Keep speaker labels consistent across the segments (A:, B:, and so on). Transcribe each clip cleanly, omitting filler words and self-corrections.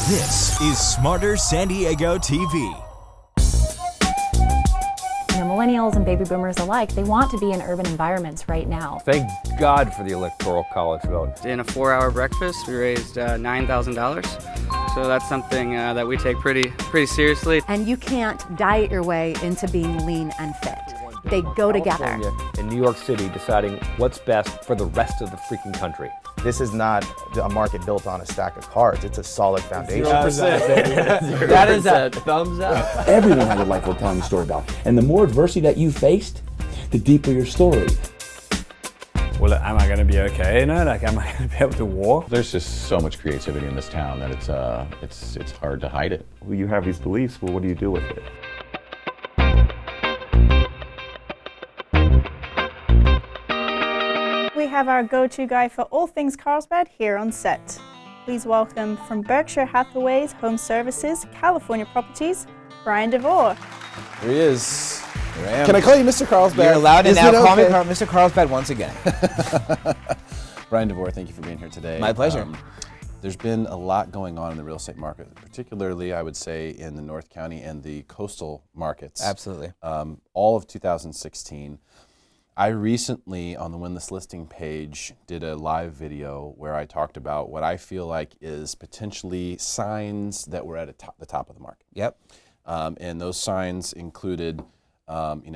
A: This is Smarter San Diego TV.
B: Millennials and baby boomers alike, they want to be in urban environments right now.
C: Thank God for the Electoral College vote.
D: In a 4-hour breakfast, we raised $9,000. So that's something that we take pretty seriously.
E: And you can't diet your way into being lean and fit. They go together.
C: In New York City deciding what's best for the rest of the freaking country.
F: This is not a market built on a stack of cards. It's a solid foundation.
C: 0%. That is a thumbs up.
G: Everyone has a life worth telling a story about. And the more adversity that you faced, the deeper your story.
H: Well, am I going to be okay? Am I going to be able to walk?
I: There's just so much creativity in this town that it's hard to hide it.
J: Well, you have these beliefs, well, what do you do with it?
K: We have our go-to guy for all things Carlsbad here on set. Please welcome from Berkshire Hathaway's HomeServices, California Properties, Bryan Devore.
L: Here he is. Here I am.
F: Can I call you Mr. Carlsbad?
L: You're allowed to now call me
F: okay?
L: Mr. Carlsbad once again.
F: Bryan Devore, thank you for being here today.
L: My pleasure.
F: There's been a lot going on in the real estate market, particularly, I would say, in the North County and the coastal markets.
L: Absolutely.
F: All of 2016. I recently, on the Win This Listing page, did a live video where I talked about what I feel like is potentially signs that we're at the top of the market.
L: Yep.
F: And those signs included, when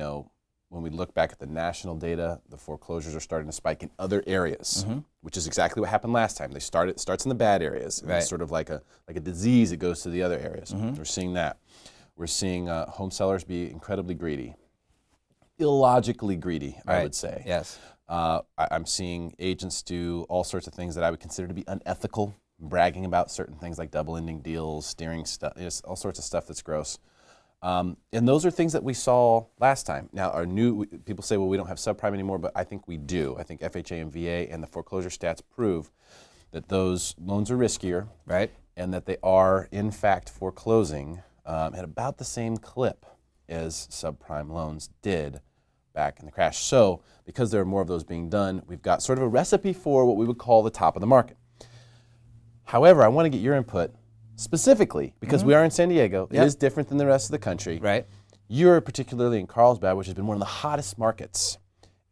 F: we look back at the national data, the foreclosures are starting to spike in other areas, which is exactly what happened last time. It starts in the bad areas. And it's sort of like a disease. It goes to the other areas. We're seeing that. We're seeing home sellers be incredibly greedy. Illogically greedy, I would say.
L: Yes.
F: I'm seeing agents do all sorts of things that I would consider to be unethical, bragging about certain things like double-ending deals, steering stuff, all sorts of stuff that's gross. And those are things that we saw last time. Now, people say, well, we don't have subprime anymore, but I think we do. I think FHA and VA and the foreclosure stats prove that those loans are riskier,
L: right,
F: and that they are, in fact, foreclosing at about the same clip as subprime loans did back in the crash. So because there are more of those being done, we've got sort of a recipe for what we would call the top of the market. However, I want to get your input specifically because we are in San Diego. It is different than the rest of the country.
L: Right.
F: You're particularly in Carlsbad, which has been one of the hottest markets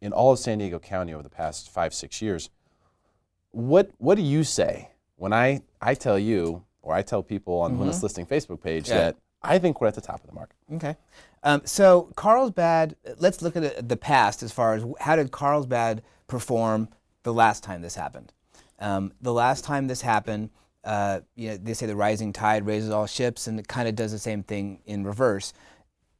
F: in all of San Diego County over the past 5-6 years. What do you say when I tell you, or I tell people on the Win This Listing Facebook page that I think we're at the top of the market?
L: Okay. So Carlsbad, let's look at the past as far as how did Carlsbad perform the last time this happened. The last time this happened, they say the rising tide raises all ships, and it kind of does the same thing in reverse.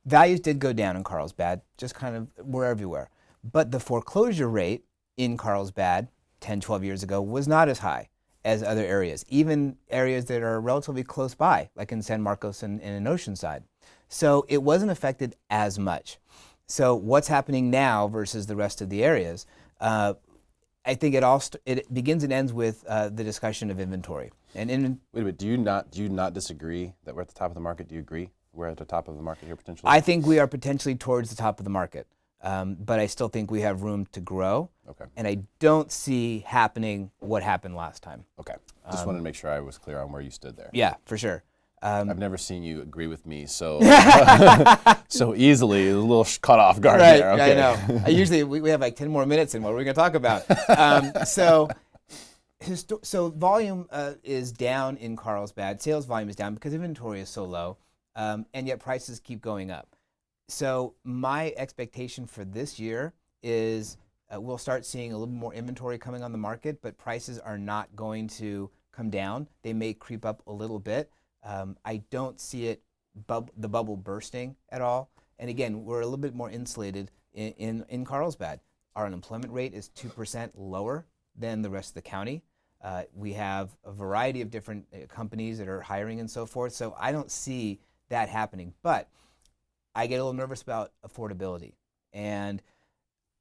L: Values did go down in Carlsbad, just kind of were everywhere. But the foreclosure rate in Carlsbad 10, 12 years ago was not as high as other areas, even areas that are relatively close by, like in San Marcos and in Oceanside. So it wasn't affected as much. So what's happening now versus the rest of the areas, I think it begins and ends with the discussion of inventory.
F: Wait a minute, do you not disagree that we're at the top of the market? Do you agree we're at the top of the market here potentially?
L: I think we are potentially towards the top of the market, but I still think we have room to grow.
F: Okay.
L: And I don't see happening what happened last time.
F: Okay. Just wanted to make sure I was clear on where you stood there.
L: Yeah, for sure.
F: I've never seen you agree with me so so easily. A little caught off guard there. Okay.
L: I know. Usually we have like 10 more minutes, and what are we going to talk about? So volume is down in Carlsbad. Sales volume is down because inventory is so low, and yet prices keep going up. So my expectation for this year is we'll start seeing a little more inventory coming on the market, but prices are not going to come down. They may creep up a little bit. I don't see the bubble bursting at all. And again, we're a little bit more insulated in Carlsbad. Our unemployment rate is 2% lower than the rest of the county. We have a variety of different companies that are hiring and so forth. So I don't see that happening. But I get a little nervous about affordability. And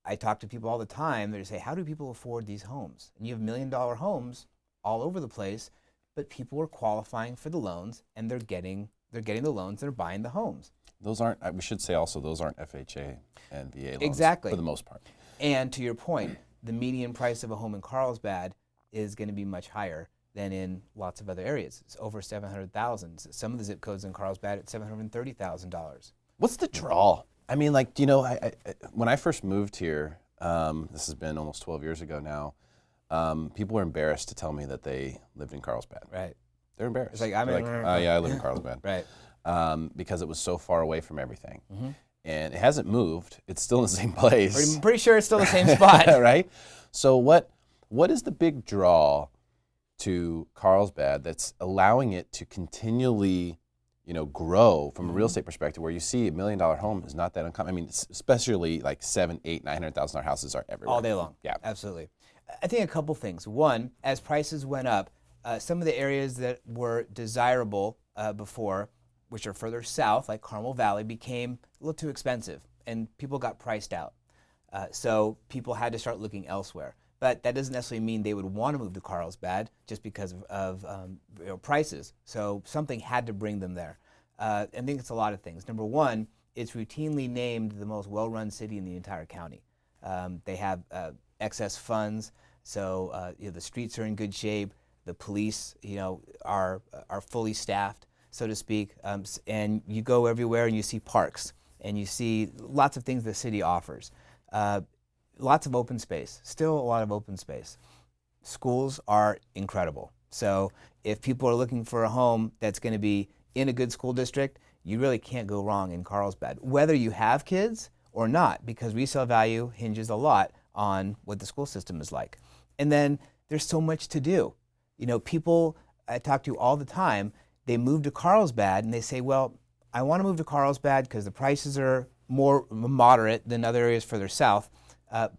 L: I talk to people all the time. They say, how do people afford these homes? And you have $1 million homes all over the place, but people are qualifying for the loans, and they're getting the loans, they're buying the homes.
F: Those aren't, we should say also, those aren't FHA and VA loans.
L: Exactly.
F: For the most part.
L: And to your point, the median price of a home in Carlsbad is going to be much higher than in lots of other areas. It's over 700,000. Some of the zip codes in Carlsbad at $730,000.
F: What's the draw? I mean, like, you know, when I first moved here, this has been almost 12 years ago now, people were embarrassed to tell me that they lived in Carlsbad.
L: Right.
F: They're embarrassed.
L: It's like,
F: yeah, I live in Carlsbad.
L: Right.
F: Because it was so far away from everything. And it hasn't moved. It's still in the same place.
L: I'm pretty sure it's still the same spot.
F: Right? So what is the big draw to Carlsbad that's allowing it to continually, you know, grow from a real estate perspective, where you see $1 million home is not that uncommon? I mean, especially like $700,000, $800,000, $900,000 houses are everywhere.
L: All day long.
F: Yeah.
L: Absolutely. I think a couple things. One, as prices went up, some of the areas that were desirable before, which are further south, like Carmel Valley, became a little too expensive, and people got priced out. So people had to start looking elsewhere. But that doesn't necessarily mean they would want to move to Carlsbad just because of prices. So something had to bring them there. I think it's a lot of things. Number one, it's routinely named the most well-run city in the entire county. They have excess funds, so the streets are in good shape. The police, are fully staffed, so to speak. And you go everywhere and you see parks, and you see lots of things the city offers. Lots of open space, still a lot of open space. Schools are incredible. So if people are looking for a home that's going to be in a good school district, you really can't go wrong in Carlsbad, whether you have kids or not, because resale value hinges a lot on what the school system is like. And then there's so much to do. People I talk to all the time, they move to Carlsbad and they say, well, I want to move to Carlsbad because the prices are more moderate than other areas further south.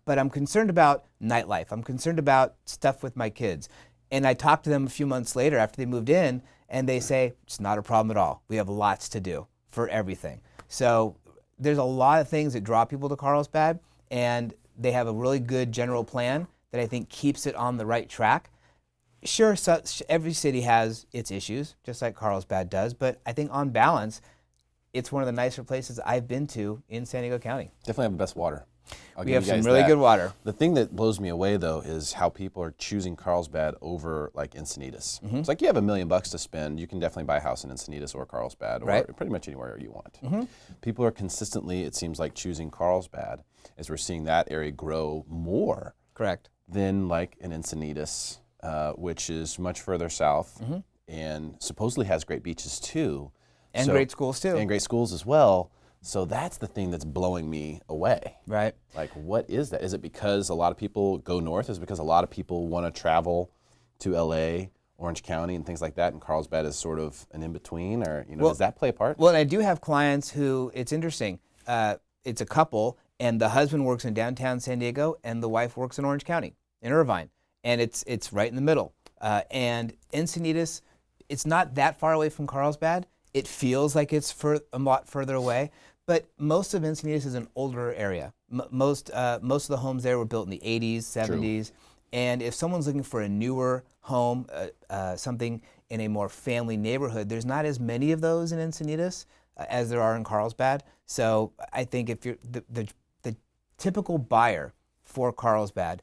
L: But I'm concerned about nightlife. I'm concerned about stuff with my kids. And I talk to them a few months later after they moved in, and they say, it's not a problem at all. We have lots to do for everything. So there's a lot of things that draw people to Carlsbad, and they have a really good general plan that I think keeps it on the right track. Sure, every city has its issues, just like Carlsbad does, but I think on balance, it's one of the nicer places I've been to in San Diego County.
F: Definitely have the best water.
L: We have some really good water.
F: The thing that blows me away, though, is how people are choosing Carlsbad over, like, Encinitas. It's like you have $1 million to spend, you can definitely buy a house in Encinitas or Carlsbad, or pretty much anywhere you want. People are consistently, it seems like, choosing Carlsbad, as we're seeing that area grow more.
L: Correct.
F: Than, like, an Encinitas, which is much further south, and supposedly has great beaches, too.
L: And great schools, too.
F: And great schools as well. So that's the thing that's blowing me away.
L: Right.
F: Like, what is that? Is it because a lot of people go north? Is it because a lot of people want to travel to LA, Orange County, and things like that, and Carlsbad is sort of an in-between? Or, does that play a part?
L: Well, I do have clients who, it's interesting, it's a couple, and the husband works in downtown San Diego, and the wife works in Orange County, in Irvine. And it's right in the middle. And Encinitas, it's not that far away from Carlsbad. It feels like it's a lot further away. But most of Encinitas is an older area. Most of the homes there were built in the 80s, 70s. True. And if someone's looking for a newer home, something in a more family neighborhood, there's not as many of those in Encinitas as there are in Carlsbad. So I think if you're the typical buyer for Carlsbad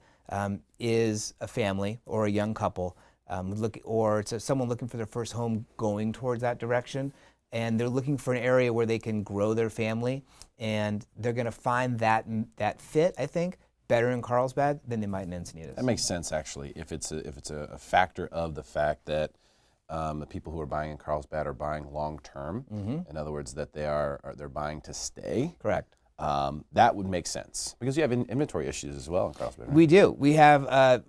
L: is a family or a young couple, or it's someone looking for their first home going towards that direction. And they're looking for an area where they can grow their family, and they're going to find that fit, I think, better in Carlsbad than they might in Encinitas.
F: That makes sense, actually. If it's a factor of the fact that the people who are buying in Carlsbad are buying long term, in other words, that they're buying to stay.
L: Correct.
F: That would make sense because you have inventory issues as well in Carlsbad. Right?
L: We do. We have a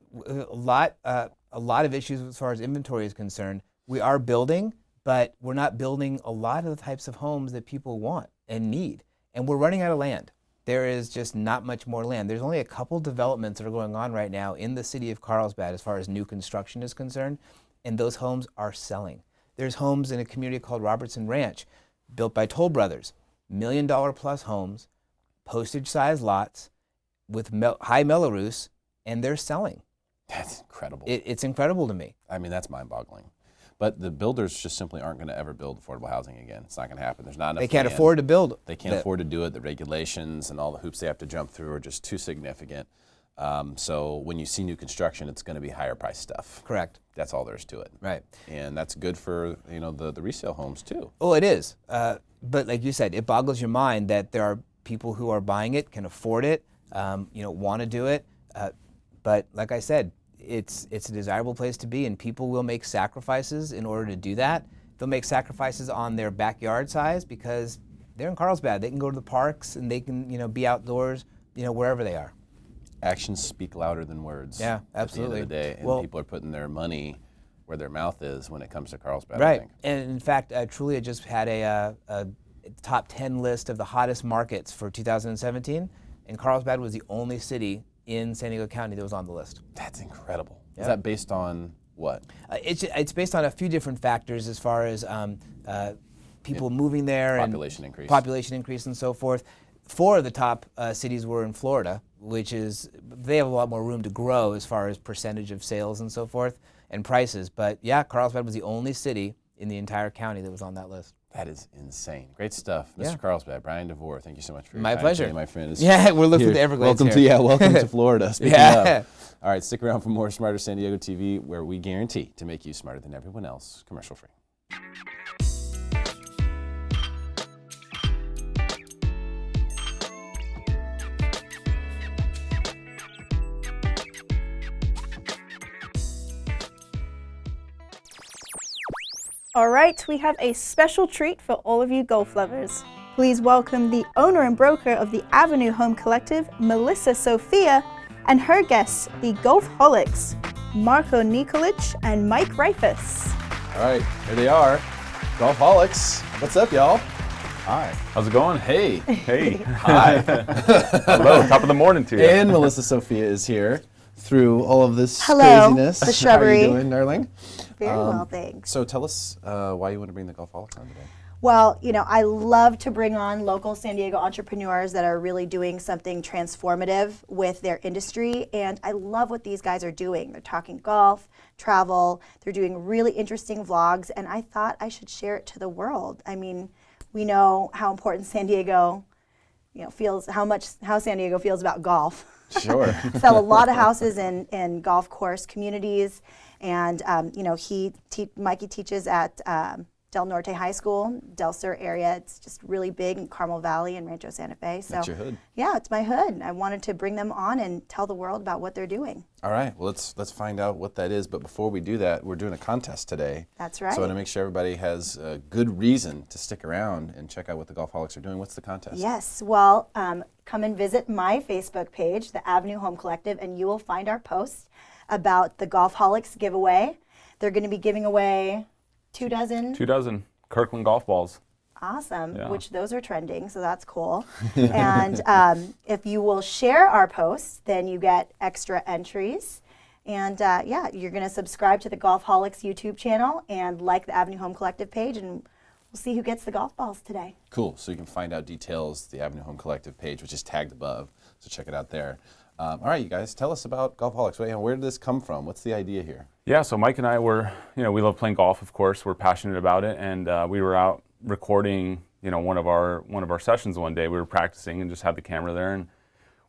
L: lot of issues as far as inventory is concerned. We are building, but we're not building a lot of the types of homes that people want and need. And we're running out of land. There is just not much more land. There's only a couple developments that are going on right now in the city of Carlsbad as far as new construction is concerned, and those homes are selling. There's homes in a community called Robertson Ranch, built by Toll Brothers, $1 million plus homes, postage-sized lots with high Mello-Roos, and they're selling.
F: That's incredible.
L: It's incredible to me.
F: I mean, that's mind-boggling. But the builders just simply aren't going to ever build affordable housing again. It's not going to happen. There's not enough.
L: They can't
F: land.
L: afford to build.
F: They can't afford to do it. The regulations and all the hoops they have to jump through are just too significant. So when you see new construction, it's going to be higher price stuff.
L: Correct.
F: That's all there is to it.
L: Right.
F: And that's good for the resale homes too.
L: Oh, it is. But like you said, it boggles your mind that there are people who are buying it, can afford it, want to do it. But like I said, it's a desirable place to be, and people will make sacrifices in order to do that. They'll make sacrifices on their backyard size because they're in Carlsbad. They can go to the parks and they can be outdoors, wherever they are.
F: Actions speak louder than words.
L: Yeah, absolutely.
F: At the end of the day, and people are putting their money where their mouth is when it comes to Carlsbad.
L: Right.
F: I think.
L: And in fact, Trulia just had a top 10 list of the hottest markets for 2017, and Carlsbad was the only city in San Diego County that was on the list.
F: That's incredible.
L: Yeah.
F: Is that based on what?
L: It's based on a few different factors as far as people moving there,
F: population
L: increase, and so forth. 4 of the top cities were in Florida, which is they have a lot more room to grow as far as percentage of sales and so forth and prices. But yeah, Carlsbad was the only city in the entire county that was on that list.
F: That is insane. Great stuff. Mr. Carlsbad, Bryan Devore, thank you so much for your
L: My
F: time
L: pleasure.
F: today, my friend.
L: Yeah, we're looking at the Everglades
F: Welcome to Florida. Speaking
L: of.
F: All right, stick around for more Smarter San Diego TV, where we guarantee to make you smarter than everyone else, commercial free.
K: All right, we have a special treat for all of you golf lovers. Please welcome the owner and broker of the Avenue Home Collective, Melissa Sofia, and her guests, the Golfholics, Marko Nikolic and Mike Reifeiss.
F: All right, here they are, Golfholics. What's up, y'all?
I: Hi. How's it going?
F: Hey.
I: Hey.
F: Hi.
I: Hello. Top of the morning to you.
F: And Melissa Sofia is here through all of this
M: Hello,
F: craziness.
M: the shrubbery.
F: How are you doing, darling?
M: Very well, thanks.
F: So tell us why you want to bring the Golfholics on today.
M: Well, I love to bring on local San Diego entrepreneurs that are really doing something transformative with their industry, and I love what these guys are doing. They're talking golf, travel, they're doing really interesting vlogs, and I thought I should share it to the world. I mean, we know how important San Diego, feels, how San Diego feels about golf.
F: Sure.
M: Sell a lot of houses in golf course communities, and Mikey teaches at Del Norte High School, Del Sur area. It's just really big in Carmel Valley and Rancho Santa Fe. So
F: that's your hood.
M: Yeah, it's my hood. I wanted to bring them on and tell the world about what they're doing.
F: All right, well let's find out what that is. But before we do that, we're doing a contest today.
M: That's right.
F: So I want to make sure everybody has a good reason to stick around and check out what the Golfholics are doing. What's the contest?
M: Yes, well, come and visit my Facebook page, the Avenue Home Collective, and you will find our post about the Golfholics giveaway. They're going to be giving away 2 dozen
I: Kirkland golf balls.
M: Awesome,
I: Yeah.
M: which those are trending, so that's cool. And if you will share our posts, then you get extra entries. And you're going to subscribe to the Golfholics YouTube channel and like the Avenue Home Collective page, and we'll see who gets the golf balls today.
F: Cool, so you can find out details, the Avenue Home Collective page, which is tagged above, so check it out there. All right, you guys, tell us about Golfholics. Where did this come from? What's the idea here?
I: Yeah, so Mike and I were, we love playing golf, of course. We're passionate about it, and we were out recording, one of our sessions one day. We were practicing and just had the camera there, and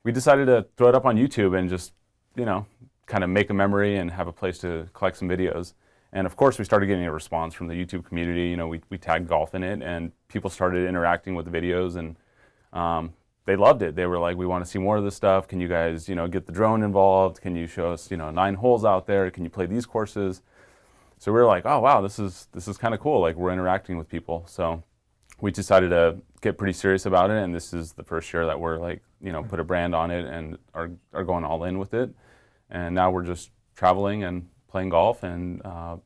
I: we decided to throw it up on YouTube and just, kind of make a memory and have a place to collect some videos. And of course, we started getting a response from the YouTube community. We tagged golf in it, and people started interacting with the videos, and they loved it. They were like, we want to see more of this stuff. Can you guys, get the drone involved? Can you show us, 9 holes out there? Can you play these courses? So we were like, oh wow, this is kind of cool. Like, we're interacting with people. So we decided to get pretty serious about it, and this is the first year that we're like, put a brand on it and are going all in with it. And now we're just traveling and playing golf and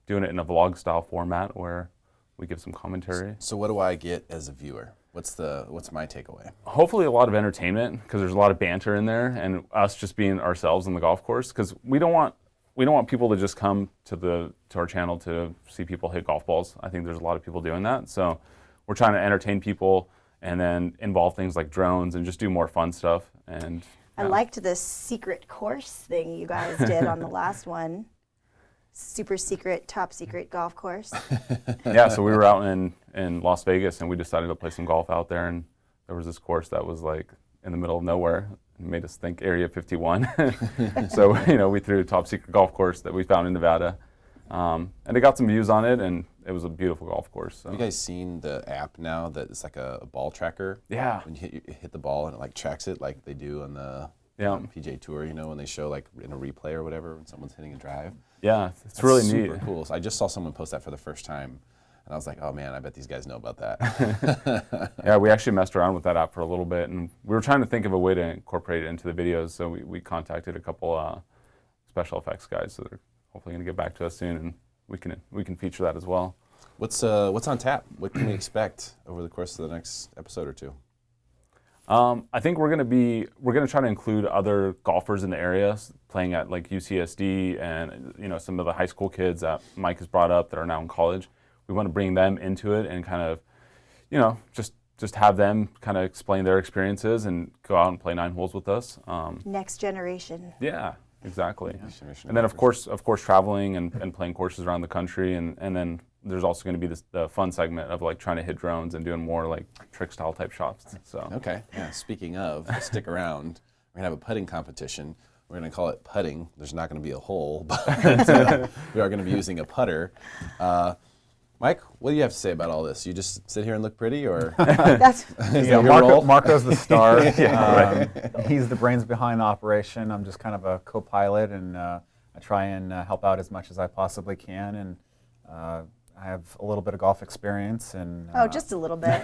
I: doing it in a vlog style format where we give some commentary.
F: So what do I get as a viewer? What's my takeaway?
I: Hopefully a lot of entertainment, because there's a lot of banter in there, and us just being ourselves on the golf course, because we don't want people to just come to our channel to see people hit golf balls. I think there's a lot of people doing that. So we're trying to entertain people and then involve things like drones and just do more fun stuff. And
M: I liked the secret course thing you guys did on the last one. Super secret, top secret golf course.
I: Yeah, so we were out in Las Vegas, and we decided to play some golf out there, and there was this course that was like in the middle of nowhere, and made us think Area 51. So, we threw a top secret golf course that we found in Nevada. And it got some views on it, and it was a beautiful golf course. So.
F: Have you guys seen the app now that it's like a ball tracker?
I: Yeah.
F: When you hit the ball and it like tracks it like they do on the PGA Tour, when they show like in a replay or whatever when someone's hitting a drive.
I: Yeah, it's
F: That's
I: really
F: super
I: neat.
F: cool. So I just saw someone post that for the first time, and I was like, oh man, I bet these guys know about that.
I: Yeah, we actually messed around with that app for a little bit, and we were trying to think of a way to incorporate it into the videos, so we contacted a couple special effects guys, so they're hopefully going to get back to us soon, and we can feature that as well.
F: What's on tap? What can we expect over the course of the next episode or two?
I: I think we're gonna try to include other golfers in the area playing at like UCSD and some of the high school kids that Mike has brought up that are now in college. We want to bring them into it and kind of, just have them kind of explain their experiences and go out and play 9 holes with us.
M: Next generation.
I: Yeah, exactly. And then of course traveling and playing courses around the country, and then there's also going to be the fun segment of like trying to hit drones and doing more like trick style type shots. So
F: okay, yeah. Speaking of, stick around. We're gonna have a putting competition. We're gonna call it putting. There's not going to be a hole, but we are going to be using a putter. Mike, what do you have to say about all this? You just sit here and look pretty, or
N: Marko's the star.
F: Right.
N: He's the brains behind the operation. I'm just kind of a co-pilot, and I try and help out as much as I possibly can. And I have a little bit of golf experience, and
M: just a little bit.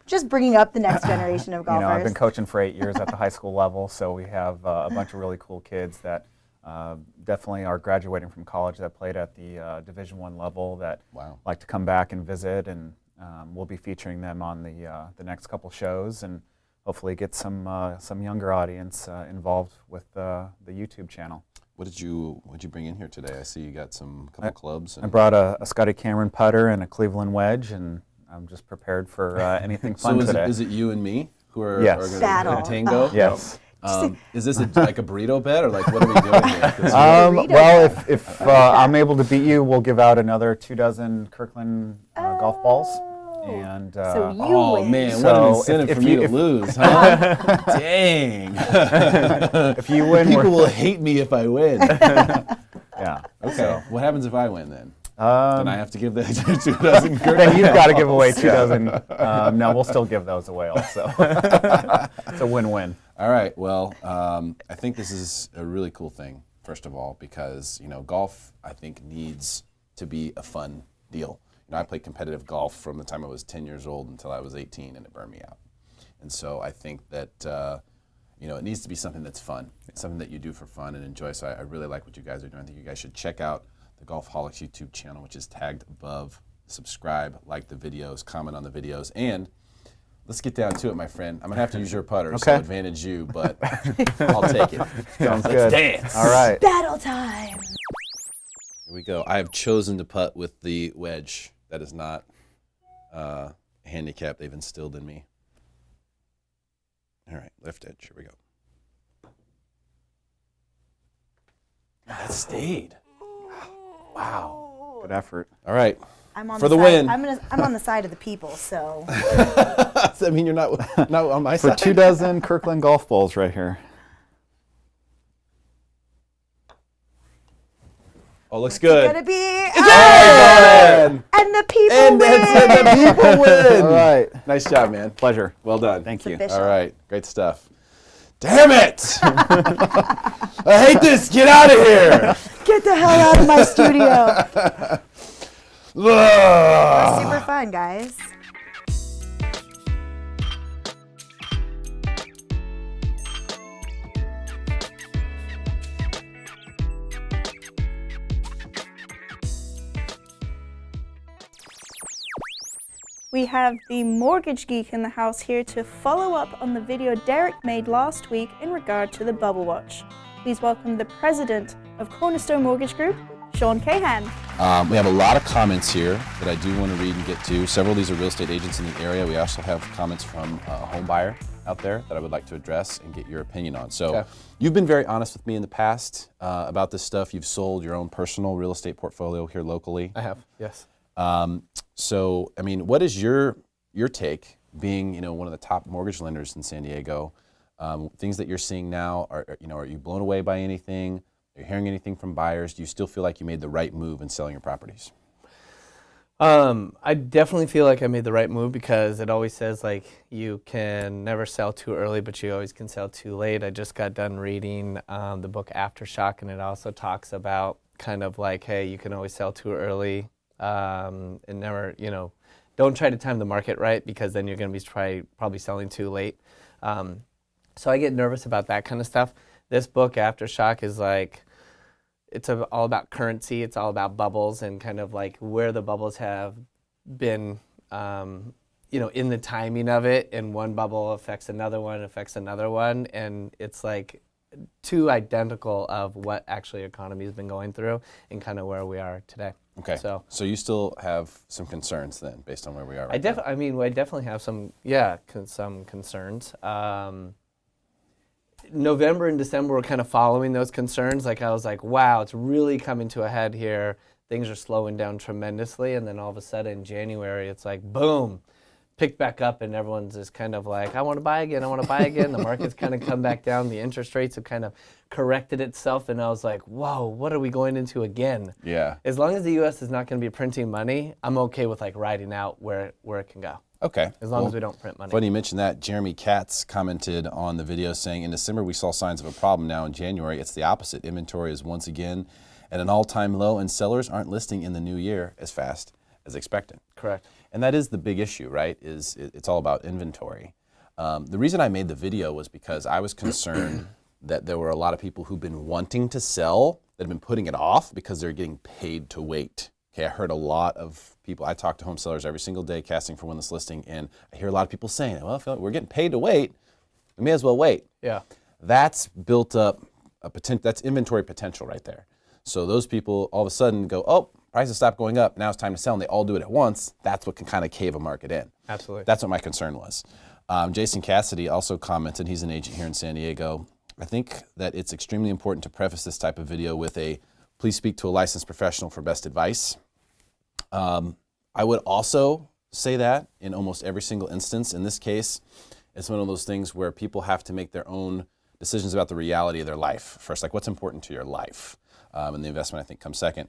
M: just bringing up the next generation of golfers.
N: I've been coaching for 8 years at the high school level, so we have a bunch of really cool kids that definitely are graduating from college that played at the Division I level that like to come back and visit, and we'll be featuring them on the next couple shows, and hopefully get some younger audience involved with the YouTube channel.
F: What did you bring in here today? I see you got couple clubs.
N: I brought a Scotty Cameron putter and a Cleveland wedge, and I'm just prepared for anything fun today.
F: So is it you and me who are
N: yes.
F: going to do a tango?
N: Yes.
F: Is this like a burrito bet, or like what are we doing here?
N: Well, if I'm able to beat you, we'll give out another 24 Kirkland golf balls. And
M: so you win.
F: Man, what an incentive for me to lose, huh? Dang.
N: If you win,
F: people will hate me if I win.
N: Yeah.
F: Okay. So, what happens if I win then? Then I have to give the 2 dozen Kirkland.
N: Then you've got to give away 2 dozen. No, we'll still give those away also. It's a win-win.
F: All right. Well, I think this is a really cool thing, first of all, because golf, I think, needs to be a fun deal. I played competitive golf from the time I was 10 years old until I was 18, and it burned me out. And so I think that it needs to be something that's fun, something that you do for fun and enjoy. So I really like what you guys are doing. I think you guys should check out the Golfholics YouTube channel, which is tagged above. Subscribe, like the videos, comment on the videos, and let's get down to it, my friend. I'm gonna have to use your putter, so advantage you, but I'll take it.
N: Sounds
F: Let's
N: good.
F: dance.
N: All right.
M: Battle time.
F: Here we go. I have chosen to putt with the wedge. That is not a handicap they've instilled in me. All right, left edge. Here we go. That stayed. Wow.
N: Good effort.
F: All right.
M: I'm on
F: for
M: the
F: win.
M: I'm on the side of the people, so.
F: Does that mean you're not on my side?
N: For 2 dozen Kirkland golf balls right here.
F: Oh, looks good.
M: It's gonna be.
F: And
M: the people win.
F: The people win.
N: All right.
F: Nice job, man.
N: Pleasure.
F: Well done.
N: Thank you.
F: All right. Great stuff. Damn it! I hate this. Get out of here.
M: Get the hell out of my studio. It's super fun, guys.
K: We have the mortgage geek in the house here to follow up on the video Derrick made last week in regard to the bubble watch. Please welcome the president of Cornerstone Mortgage Group, Sean Cahan.
F: We have a lot of comments here that I do want to read and get to. Several of these are real estate agents in the area. We also have comments from a home buyer out there that I would like to address and get your opinion on. So you've been very honest with me in the past about this stuff. You've sold your own personal real estate portfolio here locally.
O: I have, yes.
F: So, I mean, what is your take, being one of the top mortgage lenders in San Diego? Things that you're seeing now, are you blown away by anything? Are you hearing anything from buyers? Do you still feel like you made the right move in selling your properties?
O: I definitely feel like I made the right move because it always says like you can never sell too early, but you always can sell too late. I just got done reading the book Aftershock, and it also talks about kind of like, hey, you can always sell too early, and never, don't try to time the market right, because then you're going to be probably selling too late. So I get nervous about that kind of stuff. This book Aftershock is like, it's all about currency. It's all about bubbles and kind of like where the bubbles have been, in the timing of it. And one bubble affects another one. And it's like too identical of what actually economy has been going through and kind of where we are today.
F: Okay. So you still have some concerns then, based on where we are right now?
O: I definitely have some concerns. November and December were kind of following those concerns. Like I was like, wow, it's really coming to a head here. Things are slowing down tremendously. And then all of a sudden in January, it's like, boom, picked back up, and everyone's just kind of like, I want to buy again. The market's kind of come back down. The interest rates have kind of corrected itself. And I was like, whoa, what are we going into again?
F: Yeah.
O: As long as the U.S. is not going to be printing money, I'm okay with like riding out where it can go.
F: Okay.
O: As long as we don't print money.
F: Funny you mentioned that. Jeremy Katz commented on the video saying, in December we saw signs of a problem. Now in January, it's the opposite. Inventory is once again at an all-time low, and sellers aren't listing in the new year as fast as expected.
O: Correct.
F: And that is the big issue, right? It's all about inventory. The reason I made the video was because I was concerned that there were a lot of people who've been wanting to sell that have been putting it off because they're getting paid to wait. Okay, I heard a lot of people. I talk to home sellers every single day casting for when this listing, and I hear a lot of people saying, well, Phil, we're getting paid to wait. We may as well wait.
O: Yeah.
F: That's built up that's inventory potential right there. So those people all of a sudden go, oh, prices stop going up. Now it's time to sell, and they all do it at once. That's what can kind of cave a market in.
O: Absolutely.
F: That's what my concern was. Jason Cassidy also commented, he's an agent here in San Diego. I think that it's extremely important to preface this type of video with a, please speak to a licensed professional for best advice. I would also say that in almost every single instance. In this case, it's one of those things where people have to make their own decisions about the reality of their life first, like what's important to your life. And the investment, I think, comes second.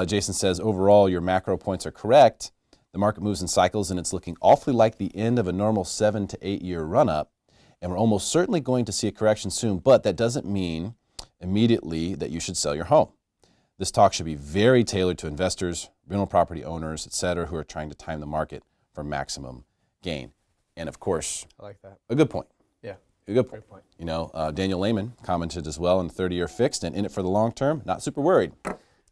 F: Jason says, overall, your macro points are correct. The market moves in cycles, and it's looking awfully like the end of a normal 7 to 8 year run-up. And we're almost certainly going to see a correction soon, but that doesn't mean immediately that you should sell your home. This talk should be very tailored to investors, rental property owners, et cetera, who are trying to time the market for maximum gain. And of course,
O: I like that.
F: A good point.
O: Yeah.
F: A good point.
O: Great point.
F: You know, Daniel Lehman commented as well on the 30-year fixed, and in it for the long term, not super worried.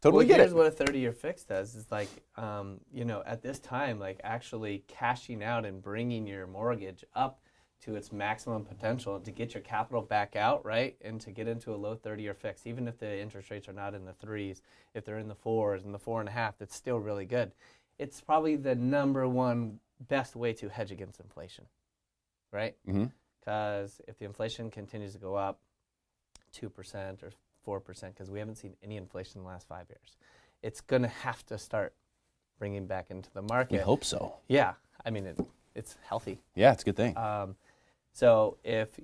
F: Totally get it.
O: Here's what a 30-year fix does is like, at this time, like actually cashing out and bringing your mortgage up to its maximum potential to get your capital back out, right? And to get into a low 30-year fix, even if the interest rates are not in the 3s, if they're in the 4s and the 4.5, that's still really good. It's probably the number one best way to hedge against inflation, right? Because if the inflation continues to go up 2% or 4%, because we haven't seen any inflation in the last 5 years, it's going to have to start bringing back into the market.
F: We hope so.
O: Yeah. I mean, it's healthy.
F: Yeah, it's a good thing.
O: So if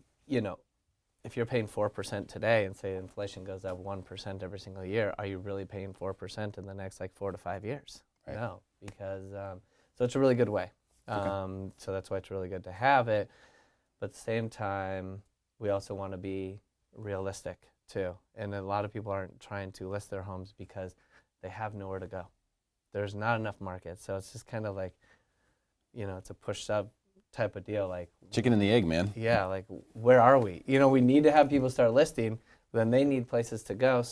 O: you're paying 4% today and say inflation goes up 1% every single year, are you really paying 4% in the next 4 to 5 years? Right. No, because so it's a really good way. So that's why it's really good to have it. But at the same time, we also want to be realistic too. And a lot of people aren't trying to list their homes because they have nowhere to go. There's not enough market. So it's just kind of like, it's a push sub type of deal, like
F: chicken and the egg, man.
O: Yeah, like where are we? We need to have people start listing, then they need places to go,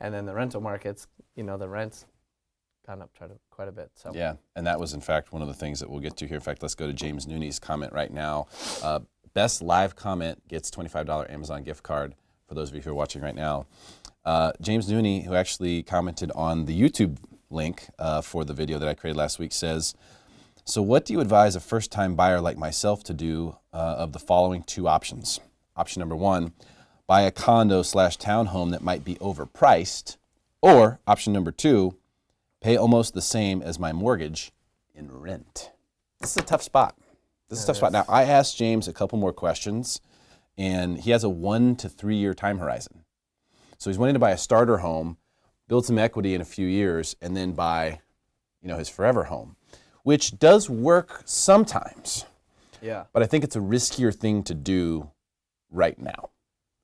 O: and then the rental markets, the rents gone up quite a bit. So
F: yeah, and that was in fact one of the things that we'll get to here. In fact, let's go to James Nooney's comment right now. Best live comment gets $25 Amazon gift card for those of you who are watching right now. James Nooney, who actually commented on the YouTube link for the video that I created last week, says, so what do you advise a first-time buyer like myself to do of the following two options? Option number one, buy a condo/townhome that might be overpriced, or option number two, pay almost the same as my mortgage in rent. This is a tough spot. This is a tough spot. Now, I asked James a couple more questions, and he has a 1 to 3 year time horizon. So he's wanting to buy a starter home, build some equity in a few years, and then buy, his forever home, which does work sometimes.
O: Yeah.
F: But I think it's a riskier thing to do right now,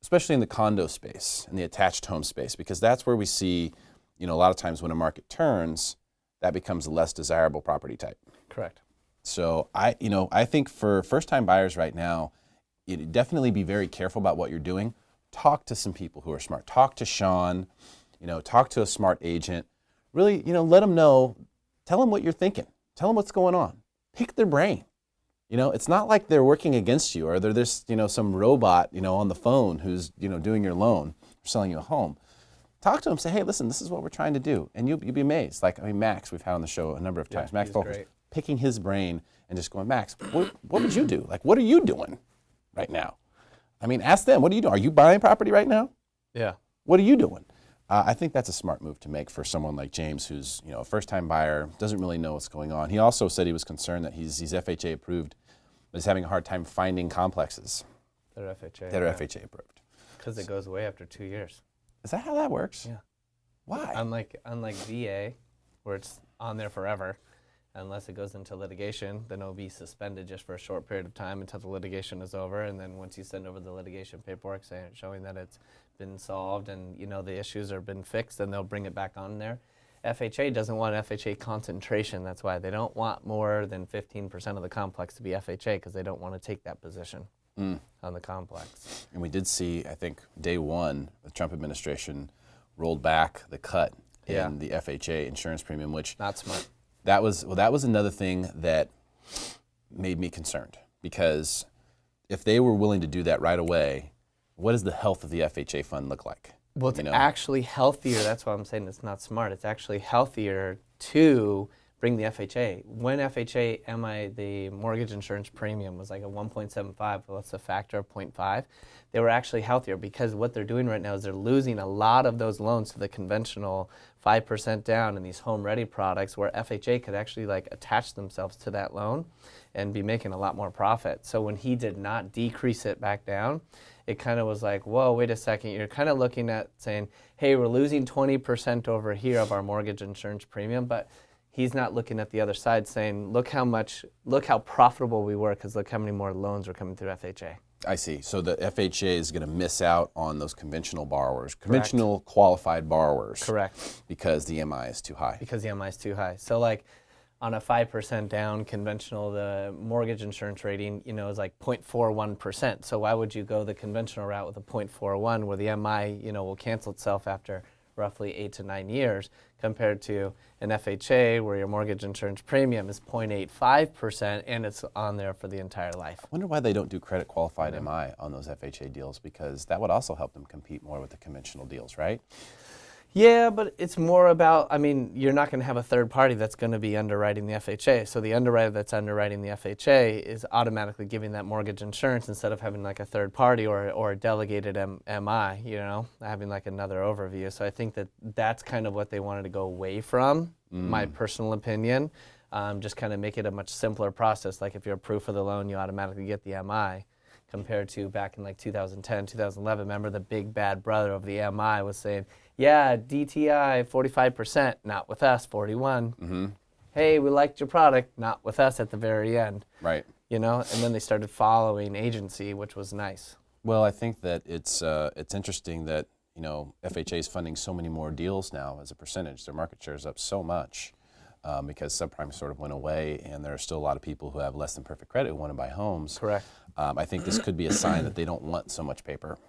F: especially in the condo space and the attached home space, because that's where we see, a lot of times when a market turns, that becomes a less desirable property type.
O: Correct.
F: So I think for first-time buyers right now, you'd definitely be very careful about what you're doing. Talk to some people who are smart. Talk to Sean, talk to a smart agent. Really, let them know, tell them what you're thinking. Tell them what's going on. Pick their brain. It's not like they're working against you or they're this, some robot, on the phone who's, doing your loan or selling you a home. Talk to them, say, hey, listen, this is what we're trying to do. And you'll be amazed. Max, we've had on the show a number of times. Max Volkers, picking his brain and just going, Max, what would you do? What are you doing right now? Ask them, what are you doing? Are you buying property right now?
O: Yeah.
F: What are you doing? I think that's a smart move to make for someone like James, who's a first-time buyer, doesn't really know what's going on. He also said he was concerned that he's FHA approved, but is having a hard time finding complexes
O: that are FHA.
F: That are FHA approved.
O: Because it goes away after 2 years.
F: Is that how that works?
O: Yeah.
F: Why?
O: Unlike VA, where it's on there forever, unless it goes into litigation, then it'll be suspended just for a short period of time until the litigation is over. And then once you send over the litigation paperwork showing that it's been solved and the issues have been fixed, then they'll bring it back on there. FHA doesn't want FHA concentration. That's why they don't want more than 15% of the complex to be FHA, because they don't want to take that position on the complex.
F: And we did see, I think, day one, the Trump administration rolled back the cut in the FHA insurance premium, which
O: not smart.
F: That was another thing that made me concerned, because if they were willing to do that right away, what does the health of the FHA fund look like?
O: Well, it's actually healthier. That's why I'm saying it's not smart. It's actually healthier to bring the FHA. When FHA the mortgage insurance premium was like a 1.75, well, that's a factor of 0.5, they were actually healthier, because what they're doing right now is they're losing a lot of those loans to the conventional 5% down in these home-ready products, where FHA could actually attach themselves to that loan and be making a lot more profit. So when he did not decrease it back down, it kind of was like, whoa, wait a second. You're kind of looking at saying, hey, we're losing 20% over here of our mortgage insurance premium, but he's not looking at the other side saying, look how profitable we were, because look how many more loans are coming through FHA.
F: I see. So the FHA is going to miss out on those conventional borrowers, conventional qualified borrowers.
O: Correct.
F: Because the MI is too high.
O: Because the MI is too high. So on a 5% down conventional, the mortgage insurance rating, is 0.41%. So why would you go the conventional route with a 0.41 where the MI, will cancel itself after roughly 8 to 9 years, compared to an FHA where your mortgage insurance premium is 0.85% and it's on there for the entire life.
F: I wonder why they don't do credit qualified MI on those FHA deals, because that would also help them compete more with the conventional deals, right?
O: Yeah, but it's more about, you're not going to have a third party that's going to be underwriting the FHA. So the underwriter that's underwriting the FHA is automatically giving that mortgage insurance instead of having a third party or a delegated MI, having another overview. So I think that's kind of what they wanted to go away from, my personal opinion. Just kind of make it a much simpler process. Like if you're approved for the loan, you automatically get the MI. Compared to back in 2010, 2011, remember the big bad brother of the MI was saying, yeah, DTI 45%, not with us, 41.
F: Mm-hmm.
O: Hey, we liked your product, not with us at the very end.
F: Right.
O: And then they started following agency, which was nice.
F: Well, I think that it's interesting that FHA is funding so many more deals now as a percentage. Their market share is up so much because subprime sort of went away, and there are still a lot of people who have less than perfect credit who want to buy homes.
O: Correct.
F: I think this could be a sign that they don't want so much paper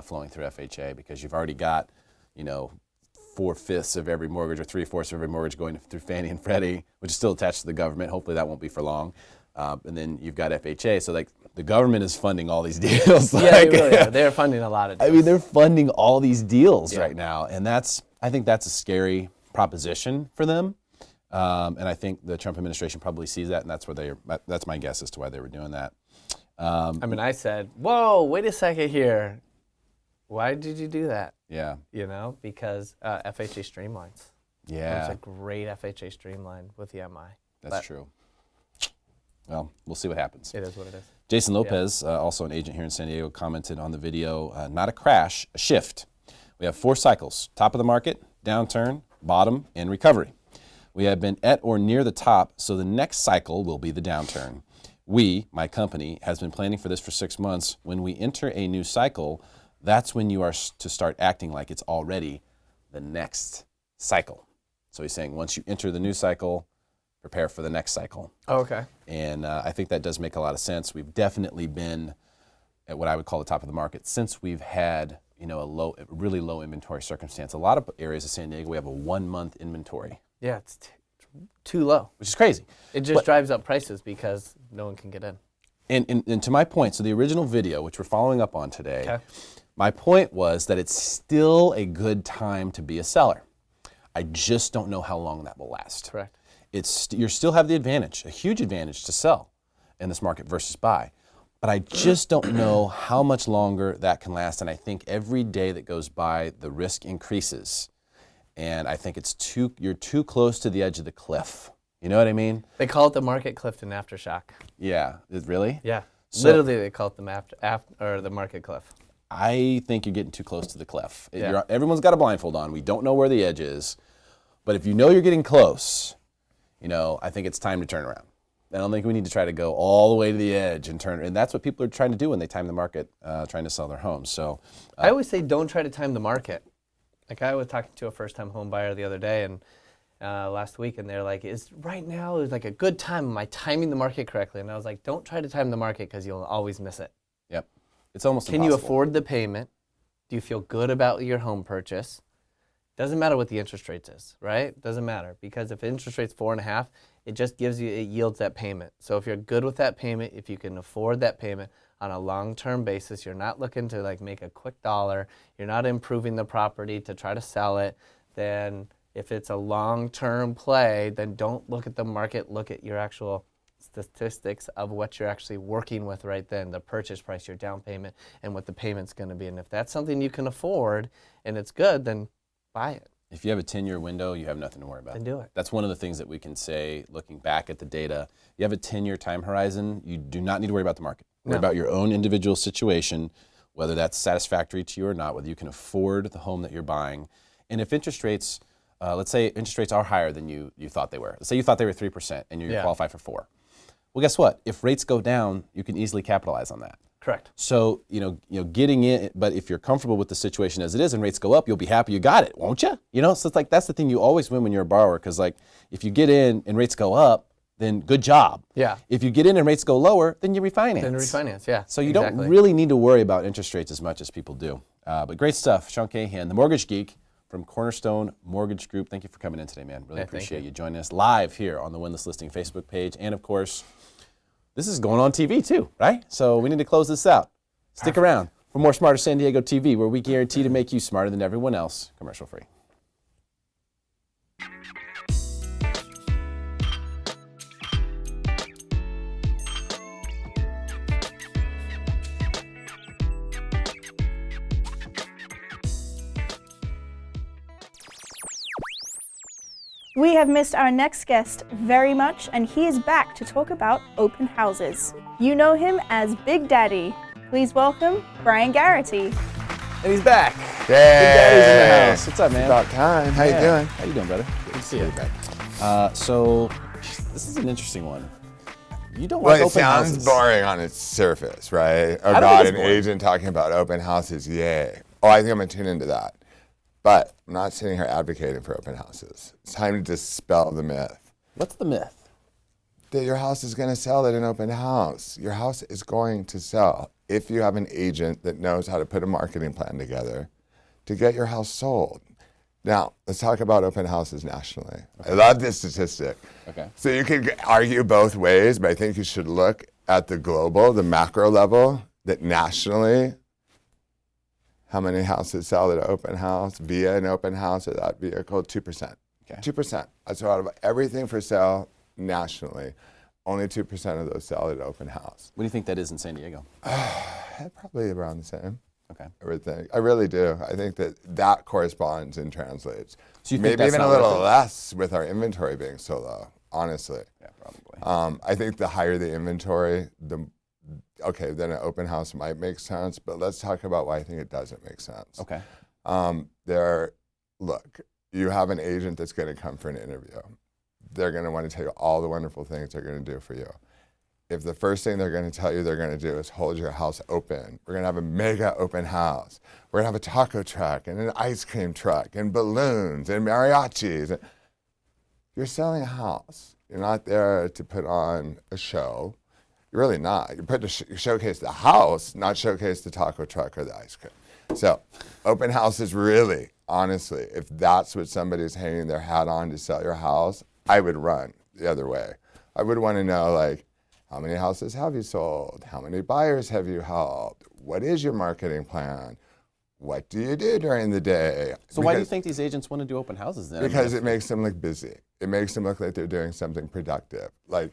F: flowing through FHA, because you've already got, 4/5 of every mortgage or 3/4 of every mortgage going through Fannie and Freddie, which is still attached to the government. Hopefully that won't be for long. And then you've got FHA. So the government is funding all these deals.
O: Yeah, they really are. They're funding a lot of deals.
F: They're funding all these deals right now. And I think that's a scary proposition for them. And I think the Trump administration probably sees that, and that's my guess as to why they were doing that.
O: I said, whoa, wait a second here. Why did you do that?
F: Yeah.
O: Because FHA streamlines.
F: Yeah.
O: It's a great FHA streamline with the MI.
F: That's true. Well, we'll see what happens.
O: It is what it is.
F: Jason Lopez, also an agent here in San Diego, commented on the video, not a crash, a shift. We have 4 cycles: top of the market, downturn, bottom, and recovery. We have been at or near the top, so the next cycle will be the downturn. We, my company, has been planning for this for 6 months. When we enter a new cycle, that's when you are to start acting like it's already the next cycle. So he's saying once you enter the new cycle, prepare for the next cycle.
O: Oh, okay.
F: And I think that does make a lot of sense. We've definitely been at what I would call the top of the market since we've had, you know, a really low inventory circumstance. A lot of areas of San Diego, we have a 1-month inventory.
O: Yeah, it's too low.
F: Which is crazy.
O: It just drives up prices because no one can get in.
F: And to my point, so the original video, which we're following up on today, my point was that it's still a good time to be a seller. I just don't know how long that will last.
O: Correct.
F: You still have the advantage, a huge advantage to sell in this market versus buy. But I just don't know how much longer that can last. And I think every day that goes by, the risk increases. And I think you're too close to the edge of the cliff. You know what I mean?
O: They call it the market cliff and aftershock.
F: Yeah, really?
O: Yeah,
F: So,
O: literally they call it the market cliff.
F: I think you're getting too close to the cliff. Everyone's got a blindfold on. We don't know where the edge is. But if you know you're getting close, you know, I think it's time to turn around. I don't think we need to try to go all the way to the edge and turn. And that's what people are trying to do when they time the market, trying to sell their homes. So
O: I always say don't try to time the market. Like I was talking to a first-time home buyer the other day and last week, and they're like, "Is right now is like a good time? Am I timing the market correctly?" And I was like, "Don't try to time the market because you'll always miss it."
F: Yep, it's almost
O: Can
F: impossible.
O: you afford the payment? Do you feel good about your home purchase? Doesn't matter what the interest rates is, right? Doesn't matter, because if interest rate's 4.5, it just it yields that payment. So if you're good with that payment, if you can afford that payment on a long-term basis, you're not looking to like make a quick dollar, you're not improving the property to try to sell it, then if it's a long-term play, then don't look at the market, look at your actual statistics of what you're actually working with right then, the purchase price, your down payment, and what the payment's going to be. And if that's something you can afford and it's good, then buy it.
F: If you have a 10-year window, you have nothing to worry about.
O: Then do it.
F: That's one of the things that we can say, looking back at the data. You have a 10-year time horizon, you do not need to worry about the market. Worry about your own individual situation, whether that's satisfactory to you or not, whether you can afford the home that you're buying. And if interest rates, let's say interest rates are higher than you thought they were. Let's say you thought they were 3% and you qualify for 4%. Well, guess what? If rates go down, you can easily capitalize on that.
O: Correct.
F: So, you know, getting in, but if you're comfortable with the situation as it is and rates go up, you'll be happy you got it, won't you? You know, so it's like, that's the thing, you always win when you're a borrower, because like, if you get in and rates go up, then good job.
O: Yeah.
F: If you get in and rates go lower, then you refinance.
O: Then refinance, yeah.
F: So you don't really need to worry about interest rates as much as people do. But great stuff. Sean Cahan, the mortgage geek from Cornerstone Mortgage Group. Thank you for coming in today, man. Really appreciate you joining us live here on the Windless Listing Facebook page. And of course, this is going on TV too, right? So we need to close this out. Stick around for more Smarter San Diego TV, where we guarantee to make you smarter than everyone else, commercial free.
K: We have missed our next guest very much, and he is back to talk about open houses. You know him as Big Daddy. Please welcome Bryan Garrity.
F: And he's back.
P: Hey.
F: Big Daddy's in the house. What's up, man?
P: About time. How you doing?
F: How you doing, brother? Good to see you. So this is an interesting one. You don't like open houses.
P: It sounds boring on its surface, right? About an agent talking about open houses, yay. Oh, I think I'm going to tune into that. But I'm not sitting here advocating for open houses. It's time to dispel the myth.
F: What's the myth?
P: That your house is going to sell at an open house. Your house is going to sell if you have an agent that knows how to put a marketing plan together to get your house sold. Now, let's talk about open houses nationally. Okay. I love this statistic.
F: Okay.
P: So you could argue both ways, but I think you should look at the global, the macro level, that nationally, how many houses sell at an open house via an open house or that vehicle? 2%. Okay. 2%. That's out of everything for sale nationally. Only 2% of those sell at an open house.
F: What do you think that is in San Diego?
P: Probably around the same.
F: Okay.
P: Everything. I really do. I think that corresponds and translates.
F: So you think
P: maybe even a little less with our inventory being so low, honestly.
F: Yeah, probably.
P: I think the higher the inventory, then an open house might make sense, but let's talk about why I think it doesn't make sense.
F: Okay.
P: Look, you have an agent that's going to come for an interview. They're going to want to tell you all the wonderful things they're going to do for you. If the first thing they're going to tell you they're going to do is hold your house open, we're going to have a mega open house. We're going to have a taco truck and an ice cream truck and balloons and mariachis. You're selling a house. You're not there to put on a show. You're really not. You showcase the house, not showcase the taco truck or the ice cream. So open houses really, honestly, if that's what somebody's hanging their hat on to sell your house, I would run the other way. I would want to know, like, how many houses have you sold? How many buyers have you helped? What is your marketing plan? What do you do during the day?
F: So why do you think these agents want to do open houses then?
P: Because it makes them look busy. It makes them look like they're doing something productive. Like,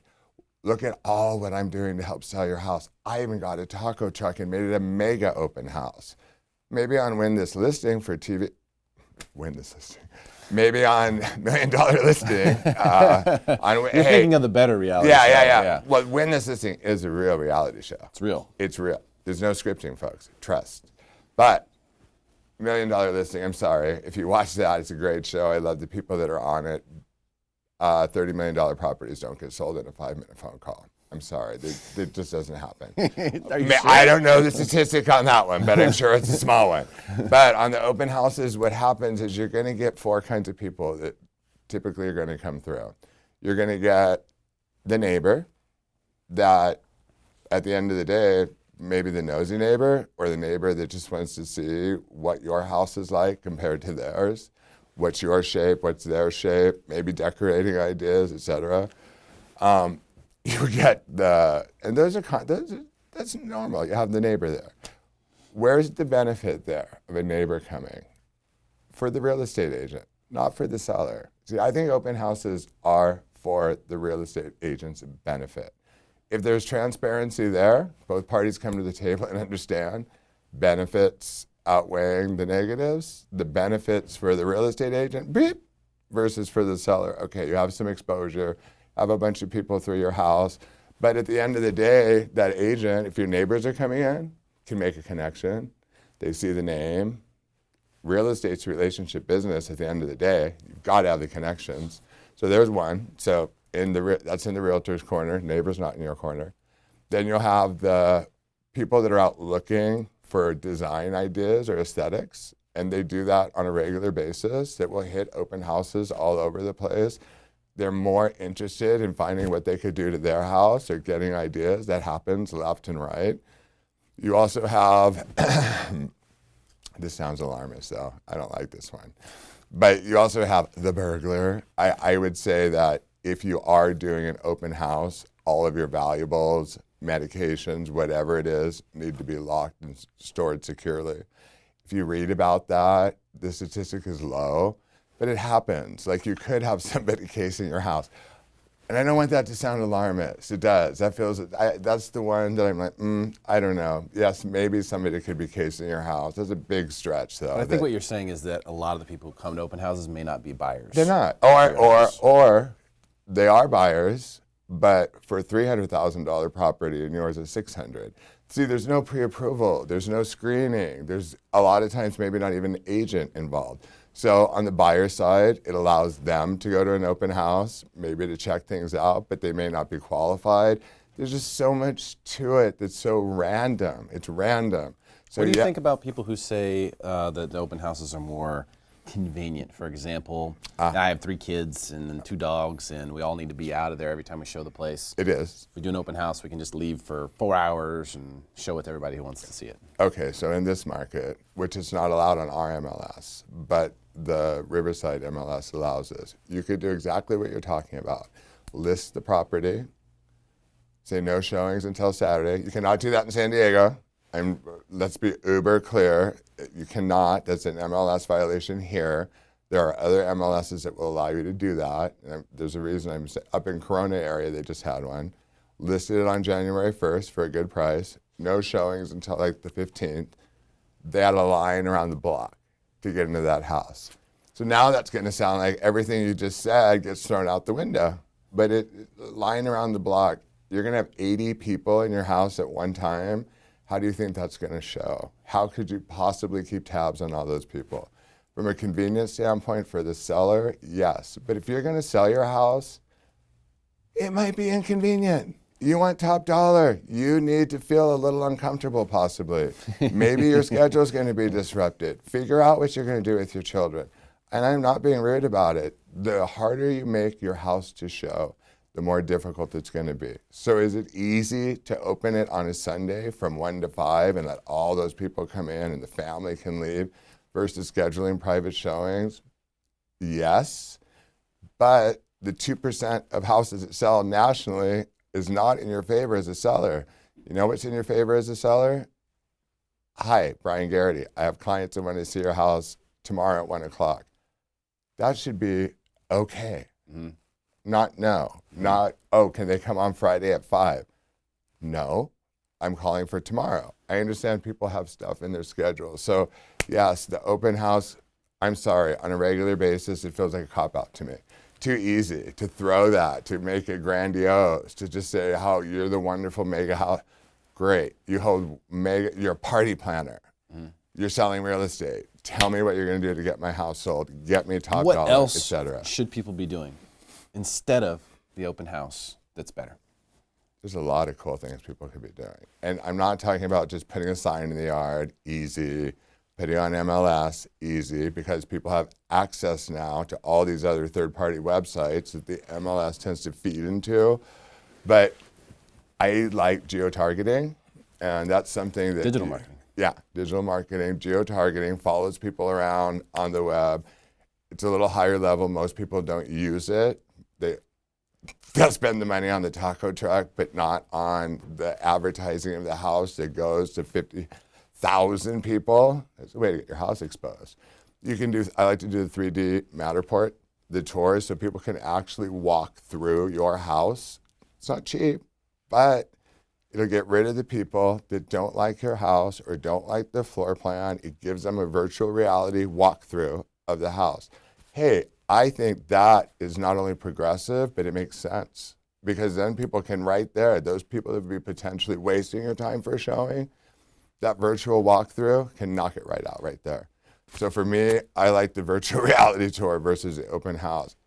P: look at all what I'm doing to help sell your house. I even got a taco truck and made it a mega open house. Maybe on Win This Listing for TV, Win This Listing. Maybe on $1 Million Listing.
F: You're thinking of the better reality show.
P: Yeah. Well, Win This Listing is a real reality show.
F: It's real.
P: It's real. There's no scripting, folks. Trust. But $1 Million Listing, I'm sorry. If you watch that, it's a great show. I love the people that are on it. $30 million properties don't get sold in a 5-minute phone call. I'm sorry. It just doesn't happen. I don't know the statistic on that one, but I'm sure it's a small one. But on the open houses, what happens is you're going to get 4 kinds of people that typically are going to come through. You're going to get the neighbor that, at the end of the day, maybe the nosy neighbor or the neighbor that just wants to see what your house is like compared to theirs. What's your shape? What's their shape? Maybe decorating ideas, etc. You get that's normal. You have the neighbor there. Where's the benefit there of a neighbor coming? For the real estate agent, not for the seller. See, I think open houses are for the real estate agent's benefit. If there's transparency there, both parties come to the table and understand benefits outweighing the negatives, the benefits for the real estate agent, beep, versus for the seller. Okay, you have some exposure, have a bunch of people through your house, but at the end of the day, that agent, if your neighbors are coming in, can make a connection. They see the name. Real estate's relationship business at the end of the day. You've got to have the connections. So there's one. So that's in the realtor's corner. Neighbor's not in your corner. Then you'll have the people that are out looking for design ideas or aesthetics, and they do that on a regular basis. That will hit open houses all over the place. They're more interested in finding what they could do to their house or getting ideas. That happens left and right. You also have, this sounds alarmist though, I don't like this one. But you also have the burglar. I would say that if you are doing an open house, all of your valuables, medications, whatever it is, need to be locked and stored securely. If you read about that, the statistic is low, but it happens. Like, you could have somebody casing your house. And I don't want that to sound alarmist. It does. That's the one that I'm like, I don't know. Yes, maybe somebody could be casing your house. That's a big stretch, though.
F: But I think what you're saying is that a lot of the people who come to open houses may not be buyers.
P: They're not. Or they are buyers, but for a $300,000 property and yours is $600,000. See, there's no pre-approval. There's no screening. There's a lot of times maybe not even an agent involved. So on the buyer side, it allows them to go to an open house, maybe to check things out, but they may not be qualified. There's just so much to it that's so random. It's random. So
F: what do you think about people who say that the open houses are more convenient? For example, I have 3 kids and then 2 dogs, and we all need to be out of there every time we show the place.
P: It is.
F: If we do an open house, we can just leave for 4 hours and show it to everybody who wants to see it.
P: Okay, so in this market, which is not allowed on our MLS, but the Riverside MLS allows this, you could do exactly what you're talking about. List the property, say no showings until Saturday. You cannot do that in San Diego. Let's be uber clear. You cannot. That's an MLS violation here. There are other MLSs that will allow you to do that. And there's a reason I'm up in Corona area, they just had one. Listed it on January 1st for a good price. No showings until like the 15th. They had a line around the block to get into that house. So now that's going to sound like everything you just said gets thrown out the window. but lying around the block, you're going to have 80 people in your house at one time. How do you think that's going to show? How could you possibly keep tabs on all those people? From a convenience standpoint for the seller, yes. But if you're going to sell your house, it might be inconvenient. You want top dollar. You need to feel a little uncomfortable, possibly. Maybe your schedule is going to be disrupted. Figure out what you're going to do with your children. And I'm not being rude about it. The harder you make your house to show, the more difficult it's going to be. So is it easy to open it on a Sunday from 1 to 5 and let all those people come in and the family can leave versus scheduling private showings? Yes, but the 2% of houses that sell nationally is not in your favor as a seller. You know what's in your favor as a seller? Hi, Brian Garrity. I have clients that want to see your house tomorrow at 1 o'clock. That should be okay. Mm-hmm. Not no. Mm-hmm. Not, oh, can they come on Friday at 5? No, I'm calling for tomorrow. I understand people have stuff in their schedule. So yes, the open house, I'm sorry, on a regular basis, it feels like a cop-out to me. Too easy to throw that, to make it grandiose, to just say how you're the wonderful mega house. Great, you hold mega, you're a party planner. Mm-hmm. You're selling real estate. Tell me what you're going to do to get my house sold, get me top
F: what
P: dollar,
F: else
P: etc.
F: should people be doing instead of the open house that's better?
P: There's a lot of cool things people could be doing. And I'm not talking about just putting a sign in the yard, easy, putting on MLS, easy, because people have access now to all these other third-party websites that the MLS tends to feed into. But I like geo-targeting, and that's something that—
F: Digital marketing.
P: Yeah, digital marketing, geo-targeting, follows people around on the web. It's a little higher level. Most people don't use it. They'll spend the money on the taco truck, but not on the advertising of the house that goes to 50,000 people. That's a way to get your house exposed. You can do, I like to do the 3D Matterport, the tours, so people can actually walk through your house. It's not cheap, but it'll get rid of the people that don't like your house or don't like the floor plan. It gives them a virtual reality walkthrough of the house. Hey, I think that is not only progressive, but it makes sense, because then people can right there, those people that would be potentially wasting your time for a showing, that virtual walkthrough can knock it right out right there. So for me, I like the virtual reality tour versus the open house.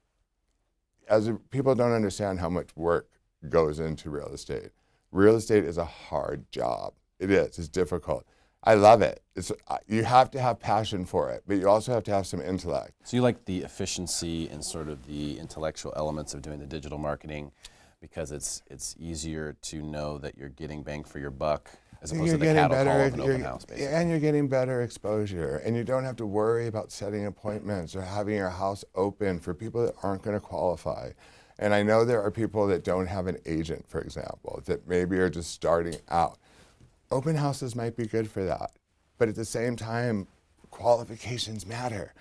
P: People don't understand how much work goes into real estate. Real estate is a hard job. It is. It's difficult. I love it. You have to have passion for it, but you also have to have some intellect.
F: So you like the efficiency and sort of the intellectual elements of doing the digital marketing, because it's easier to know that you're getting bang for your buck as opposed to the cattle call of an open house, basically.
P: And you're getting better exposure, and you don't have to worry about setting appointments or having your house open for people that aren't going to qualify. And I know there are people that don't have an agent, for example, that maybe are just starting out. Open houses might be good for that, but at the same time, qualifications matter.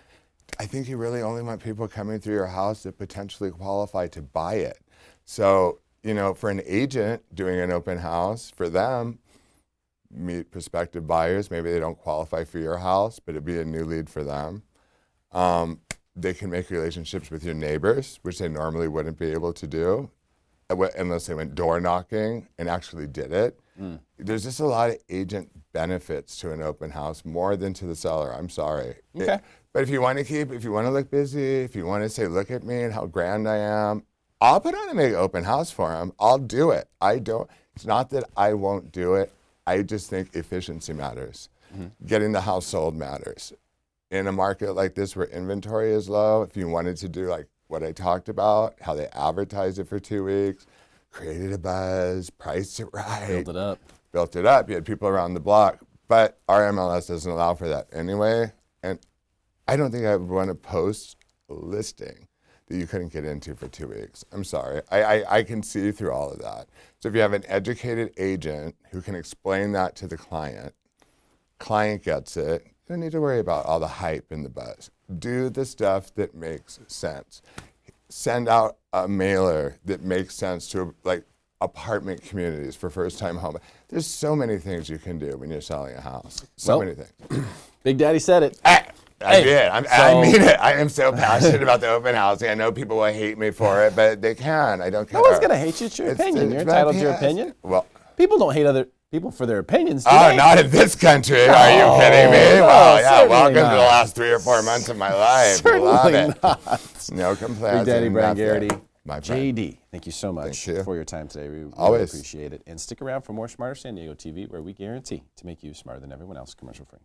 P: I think you really only want people coming through your house that potentially qualify to buy it. So, you know, for an agent doing an open house, for them, meet prospective buyers. Maybe they don't qualify for your house, but it'd be a new lead for them. They can make relationships with your neighbors, which they normally wouldn't be able to do unless they went door knocking and actually did it. Mm. There's just a lot of agent benefits to an open house, more than to the seller. I'm sorry.
F: Okay.
P: But if you want to look busy, if you want to say, look at me and how grand I am, I'll put on a big open house for them. I'll do it. It's not that I won't do it. I just think efficiency matters. Mm-hmm. Getting the house sold matters. In a market like this where inventory is low, if you wanted to do like what I talked about, how they advertised it for 2 weeks, created a buzz, priced it right. Built it up. You had people around the block. But our MLS doesn't allow for that anyway. And I don't think I would want to post a listing that you couldn't get into for 2 weeks. I'm sorry. I can see through all of that. So if you have an educated agent who can explain that to the client gets it, you don't need to worry about all the hype and the buzz. Do the stuff that makes sense. Send out a mailer that makes sense to like apartment communities for first-time home. There's so many things you can do when you're selling a house. So many things.
F: Big Daddy said it.
P: I did. I mean it. I am so passionate about the open housing. I know people will hate me for it, but they can. I don't care.
F: No one's going to hate you. It's your opinion. You're entitled to your opinion.
P: Well,
F: people don't hate other people for their opinions, do
P: oh,
F: they?
P: not in this country.
F: No,
P: Are you kidding me?
F: no,
P: Well, yeah, welcome
F: not.
P: to the last 3 or 4 months of my life.
F: Certainly
P: Love it.
F: not.
P: No complaints.
F: Big Daddy Bryan
P: nothing.
F: Garrity.
P: My friend.
F: JD, thank you so much for your time today. We really
P: Always.
F: appreciate it. And stick around for more Smarter San Diego TV, where we guarantee to make you smarter than everyone else, commercial free.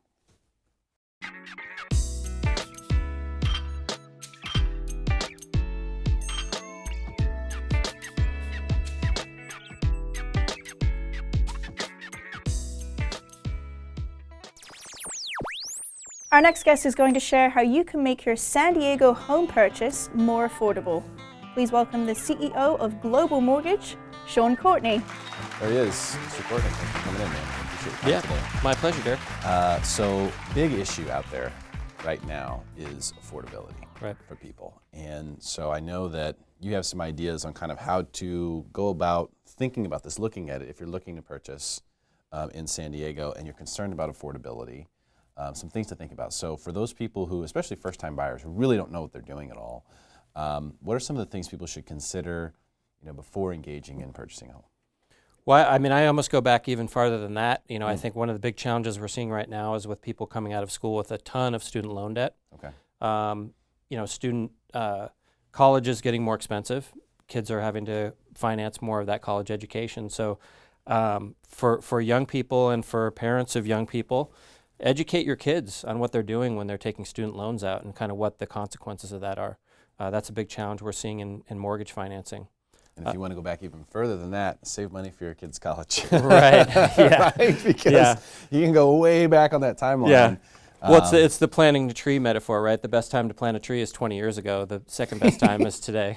K: Our next guest is going to share how you can make your San Diego home purchase more affordable. Please welcome the CEO of Global Mortgage, Sean Courtney.
F: There he is, Mr. Courtney. Thanks for coming in, man. Appreciate your time today.
Q: My pleasure, Derek.
F: So, big issue out there right now is affordability for people. And so I know that you have some ideas on kind of how to go about thinking about this, looking at it, if you're looking to purchase in San Diego and you're concerned about affordability. Some things to think about. So for those people who, especially first-time buyers, who really don't know what they're doing at all, what are some of the things people should consider, before engaging in purchasing a home?
Q: Well, I mean, I almost go back even farther than that. I think one of the big challenges we're seeing right now is with people coming out of school with a ton of student loan debt.
F: Okay.
Q: Student college is getting more expensive. Kids are having to finance more of that college education. So for young people and for parents of young people, educate your kids on what they're doing when they're taking student loans out and kind of what the consequences of that are. That's a big challenge we're seeing in mortgage financing.
F: And if you want to go back even further than that, save money for your kids' college.
Q: Right. Yeah.
F: Right? Because you can go way back on that timeline.
Q: Yeah. Well, it's the planting the tree metaphor, right? The best time to plant a tree is 20 years ago. The second best time is today.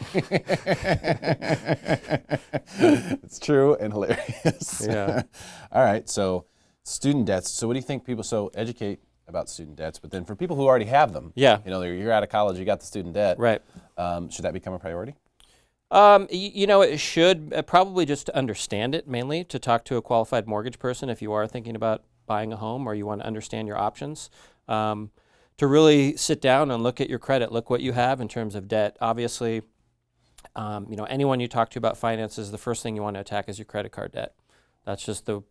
F: It's true and hilarious.
Q: Yeah.
F: All right. So student debts. So what do you think people, educate about student debts, but then for people who already have them, you're out of college, you got the student debt.
Q: Right.
F: Should that become a priority?
Q: It should probably just to understand it, mainly to talk to a qualified mortgage person if you are thinking about buying a home or you want to understand your options. To really sit down and look at your credit, look what you have in terms of debt. Obviously, anyone you talk to about finances, the first thing you want to attack is your credit card debt. That's just the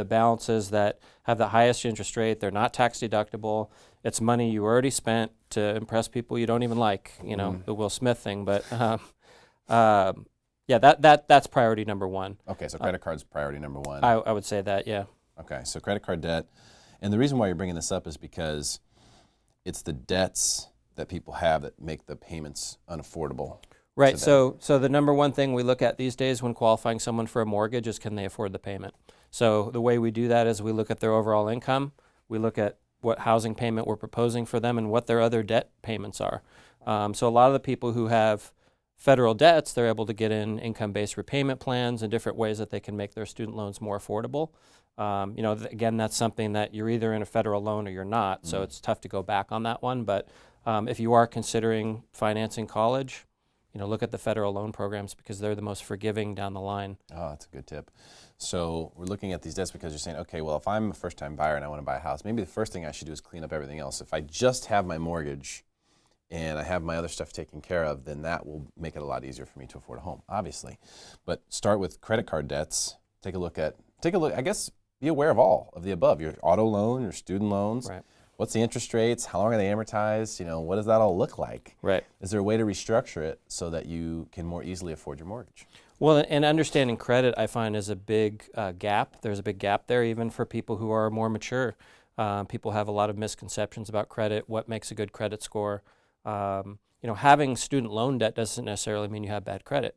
Q: balances that have the highest interest rate. They're not tax deductible. It's money you already spent to impress people you don't even like, the Will Smith thing. But that's priority number one.
F: Okay, so credit card's priority number one.
Q: I would say that, yeah.
F: Okay, so credit card debt. And the reason why you're bringing this up is because it's the debts that people have that make the payments unaffordable.
Q: Right, so the number one thing we look at these days when qualifying someone for a mortgage is can they afford the payment. So the way we do that is we look at their overall income, we look at what housing payment we're proposing for them and what their other debt payments are. So a lot of the people who have federal debts, they're able to get in income-based repayment plans and different ways that they can make their student loans more affordable. Again, that's something that you're either in a federal loan or you're not, so it's tough to go back on that one. But if you are considering financing college, look at the federal loan programs because they're the most forgiving down the line.
F: Oh, that's a good tip. So we're looking at these debts because you're saying, okay, well, if I'm a first-time buyer and I want to buy a house, maybe the first thing I should do is clean up everything else. If I just have my mortgage and I have my other stuff taken care of, then that will make it a lot easier for me to afford a home, obviously. But start with credit card debts. Take a look, I guess, be aware of all of the above, your auto loan, your student loans.
Q: Right.
F: What's the interest rates? How long are they amortized? What does that all look like?
Q: Right.
F: Is there a way to restructure it so that you can more easily afford your mortgage?
Q: Well, and understanding credit, I find, is a big gap. There's a big gap there even for people who are more mature. People have a lot of misconceptions about credit, what makes a good credit score. Having student loan debt doesn't necessarily mean you have bad credit.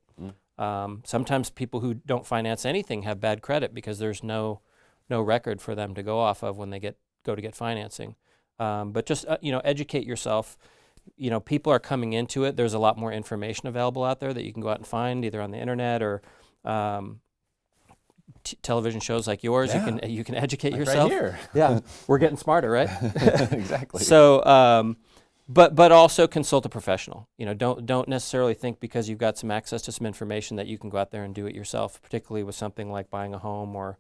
Q: Sometimes people who don't finance anything have bad credit because there's no record for them to go off of when they go to get financing. But just educate yourself. People are coming into it. There's a lot more information available out there that you can go out and find either on the internet or television shows like yours.
F: Yeah.
Q: You can educate
F: like
Q: yourself.
F: Right here.
Q: Yeah, we're getting smarter, right?
F: Exactly.
Q: So, but also consult a professional. Don't necessarily think because you've got some access to some information that you can go out there and do it yourself. Particularly with something like buying a home or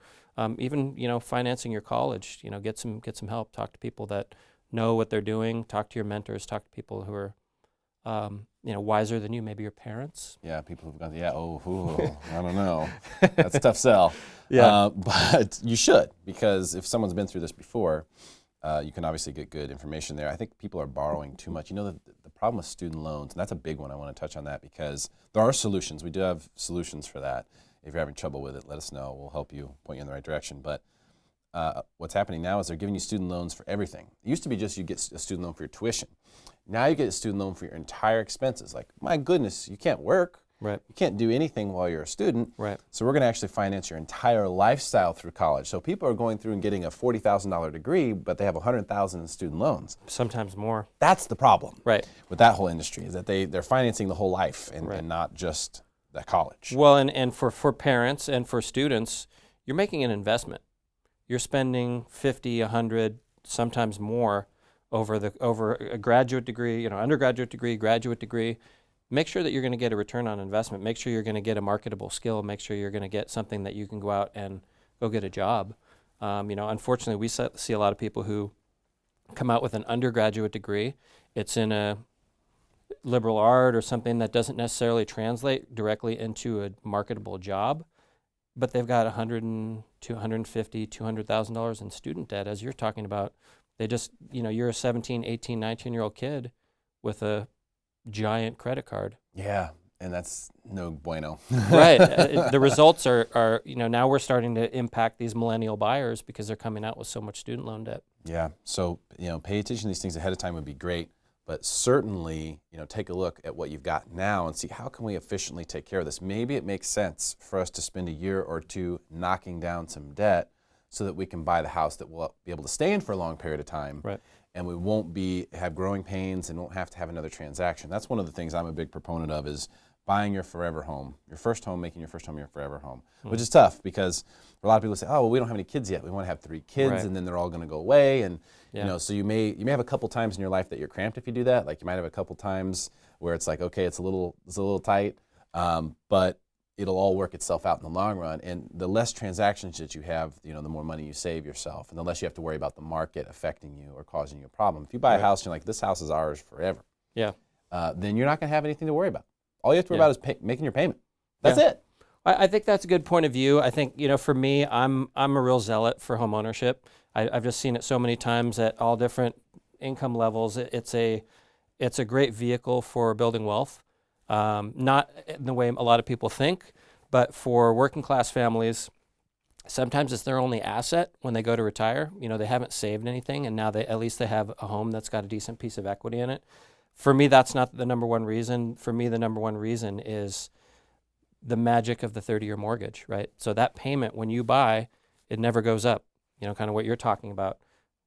Q: even financing your college. Get some help. Talk to people that know what they're doing. Talk to your mentors. Talk to people who are, wiser than you. Maybe your parents.
F: Yeah, people who've gone. Yeah. I don't know. That's a tough sell.
Q: Yeah.
F: But you should, because if someone's been through this before, you can obviously get good information there. I think people are borrowing too much. The problem with student loans, and that's a big one. I want to touch on that because there are solutions. We do have solutions for that. If you're having trouble with it, let us know. We'll help you, point you in the right direction. But what's happening now is they're giving you student loans for everything. It used to be just you get a student loan for your tuition. Now you get a student loan for your entire expenses. Like, my goodness, you can't work.
Q: Right.
F: You can't do anything while you're a student.
Q: Right.
F: So we're going to actually finance your entire lifestyle through college. So people are going through and getting a $40,000 degree, but they have $100,000 in student loans.
Q: Sometimes more.
F: That's the problem.
Q: Right.
F: With that whole industry is that they're financing the whole life and not just the college.
Q: Well, and for parents and for students, you're making an investment. You're spending 50, 100, sometimes more over a graduate degree, undergraduate degree, graduate degree. Make sure that you're going to get a return on investment. Make sure you're going to get a marketable skill. Make sure you're going to get something that you can go out and go get a job. Unfortunately, we see a lot of people who come out with an undergraduate degree. It's in a liberal art or something that doesn't necessarily translate directly into a marketable job, but they've got $100,000 to $150,000, $200,000 in student debt, as you're talking about. They just, you're a 17, 18, 19-year-old kid with a giant credit card.
F: Yeah, and that's no bueno.
Q: Right. The results are, now we're starting to impact these millennial buyers because they're coming out with so much student loan debt.
F: Yeah, so, pay attention to these things ahead of time would be great, but certainly, take a look at what you've got now and see how can we efficiently take care of this. Maybe it makes sense for us to spend a year or two knocking down some debt so that we can buy the house that we'll be able to stay in for a long period of time.
Q: Right.
F: And we won't have growing pains and won't have to have another transaction. That's one of the things I'm a big proponent of is buying your forever home, your first home, making your first home your forever home, which is tough because a lot of people say, oh, well, we don't have any kids yet. We want to have 3 kids,
Q: right.
F: And then they're all going to go away. And so you may have a couple times in your life that you're cramped if you do that. Like you might have a couple times where it's like, okay, it's a little tight, but it'll all work itself out in the long run. And the less transactions that you have, the more money you save yourself, and the less you have to worry about the market affecting you or causing you a problem. If you buy a house and you're like, this house is ours forever, then you're not going to have anything to worry about. All you have to worry about is making your payment. That's it.
Q: I think that's a good point of view. I think, for me, I'm a real zealot for home ownership. I've just seen it so many times at all different income levels. It's a great vehicle for building wealth. Not in the way a lot of people think, but for working class families, sometimes it's their only asset when they go to retire. They haven't saved anything, and now at least they have a home that's got a decent piece of equity in it. For me, that's not the number one reason. For me, the number one reason is the magic of the 30-year mortgage, right? So that payment, when you buy, it never goes up. Kind of what you're talking about,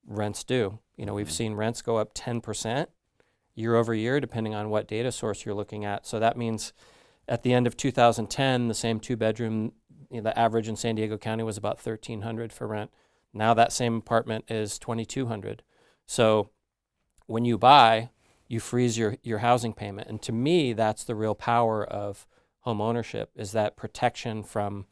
Q: rents do. We've seen rents go up 10% year over year, depending on what data source you're looking at. So that means at the end of 2010, the same 2-bedroom, the average in San Diego County was about $1,300 for rent. Now that same apartment is $2,200. So when you buy, you freeze your housing payment. And to me, that's the real power of home ownership, is that protection from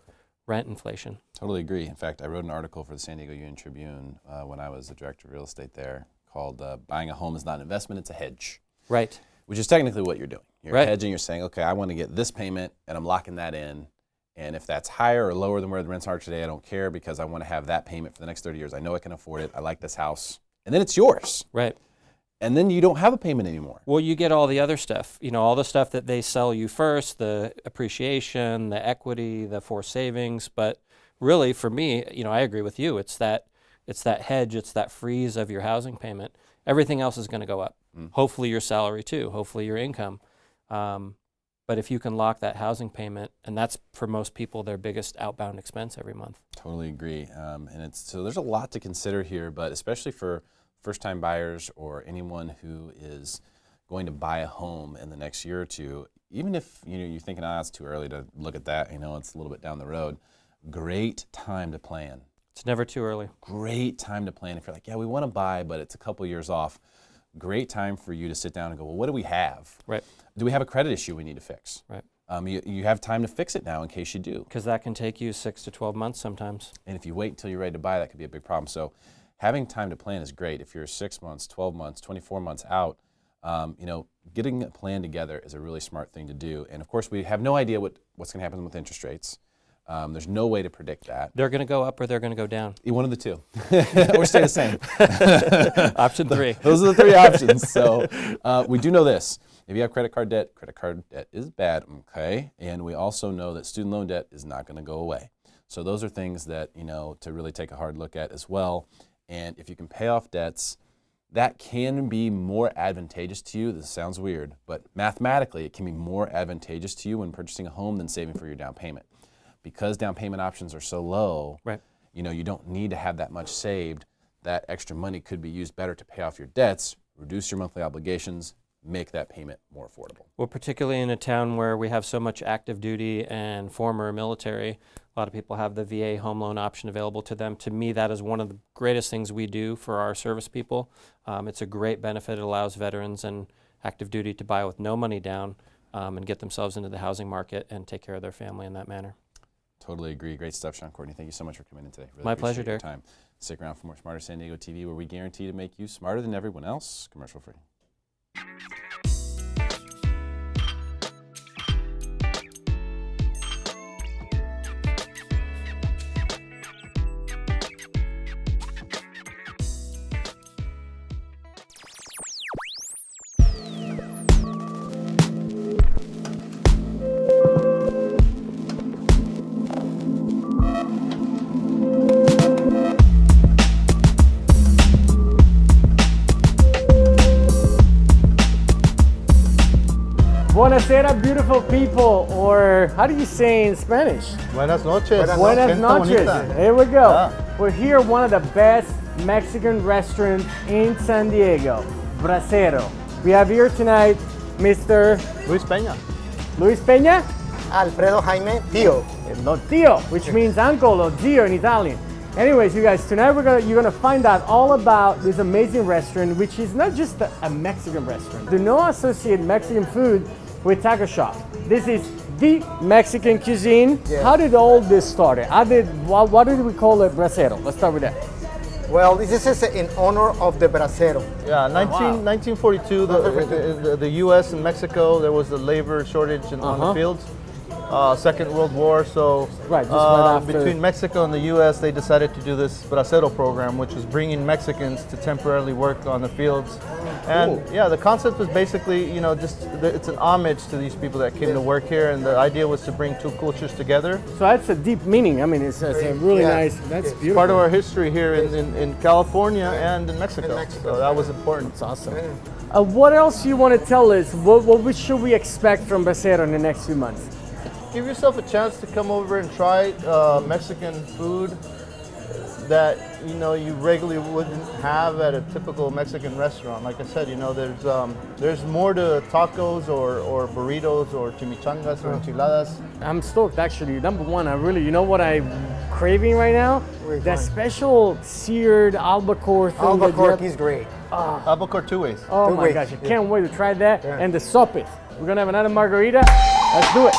Q: rent inflation.
F: Totally agree. In fact, I wrote an article for the San Diego Union-Tribune when I was the director of real estate there called Buying a Home is Not an Investment, It's a Hedge.
Q: Right.
F: Which is technically what you're doing. You're
Q: right.
F: hedging, you're saying, okay, I want to get this payment and I'm locking that in. And if that's higher or lower than where the rents are today, I don't care because I want to have that payment for the next 30 years. I know I can afford it. I like this house. And then it's yours.
Q: Right.
F: And then you don't have a payment anymore.
Q: Well, you get all the other stuff, all the stuff that they sell you first, the appreciation, the equity, the forced savings. But really, for me, I agree with you. It's that hedge, it's that freeze of your housing payment. Everything else is going to go up. Hopefully your salary too, hopefully your income. But if you can lock that housing payment, and that's for most people their biggest outbound expense every month.
F: Totally agree. So there's a lot to consider here, but especially for first-time buyers or anyone who is going to buy a home in the next year or two, even if you're thinking, it's too early to look at that, it's a little bit down the road, great time to plan.
Q: It's never too early.
F: Great time to plan. If you're like, we want to buy, but it's a couple years off, great time for you to sit down and go, well, what do we have?
Q: Right.
F: Do we have a credit issue we need to fix?
Q: Right.
F: You have time to fix it now in case you do.
Q: Because that can take you 6 to 12 months sometimes.
F: And if you wait until you're ready to buy, that could be a big problem. So having time to plan is great. If you're 6 months, 12 months, 24 months out, getting a plan together is a really smart thing to do. And of course, we have no idea what's going to happen with interest rates. There's no way to predict that.
Q: They're going to go up or they're going to go down.
F: One of the two, or stay the same.
Q: Option 3.
F: Those are the 3 options. So we do know this. If you have credit card debt is bad, okay? And we also know that student loan debt is not going to go away. So those are things that, to really take a hard look at as well. And if you can pay off debts, that can be more advantageous to you. This sounds weird, but mathematically, it can be more advantageous to you when purchasing a home than saving for your down payment. Because down payment options are so low,
Q: right.
F: You don't need to have that much saved. That extra money could be used better to pay off your debts, reduce your monthly obligations, make that payment more affordable.
Q: Well, particularly in a town where we have so much active duty and former military, a lot of people have the VA home loan option available to them. To me, that is one of the greatest things we do for our service people. It's a great benefit. It allows veterans and active duty to buy with no money down and get themselves into the housing market and take care of their family in that manner.
F: Totally agree. Great stuff, Sean Courtney. Thank you so much for coming in today. Really
Q: My pleasure,
F: appreciate your
Q: Derek.
F: time. Stick around for more Smarter San Diego TV, where we guarantee to make you smarter than everyone else, commercial free.
R: Buonasera, beautiful people, or how do you say in Spanish?
S: Buenas noches.
R: Buenas noches. Here we go. We're here at one of the best Mexican restaurants in San Diego, Brazero. We have here tonight Mr.
S: Luis Peña.
R: Luis Peña?
S: Alfredo Jaime Tio.
R: Lo Tio, which means uncle or Dio in Italian. Anyways, you guys, tonight you're gonna find out all about this amazing restaurant, which is not just a Mexican restaurant. Do not associate Mexican food with taco shop. This is the Mexican cuisine.
S: Yeah.
R: How did all this start? What did we call it Brazero? Let's start with that.
S: Well, this is in honor of the Brazero.
T: Yeah, 1942, the U.S. and Mexico, there was a labor shortage on the fields. Second World War, so
R: right after.
T: Between Mexico and the U.S., they decided to do this Bracero program, which was bringing Mexicans to temporarily work on the fields. And yeah, the concept was basically, it's an homage to these people that came to work here, and the idea was to bring two cultures together.
R: So that's a deep meaning. I mean, it's a really nice, that's beautiful.
T: Part of our history here in California and in Mexico. So that was important.
R: That's awesome. What else you want to tell us? What should we expect from Bracero in the next few months?
T: Give yourself a chance to come over and try Mexican food that you regularly wouldn't have at a typical Mexican restaurant. Like I said, there's more to tacos or burritos or chimichangas or enchiladas.
R: I'm stoked actually. Number one, what I'm craving right now? That special seared albacore thing.
S: Albacore is great.
T: Albacore two ways.
R: Oh my gosh, I can't wait to try that. Yeah. And the sopes. We're gonna have another margarita. Let's do it.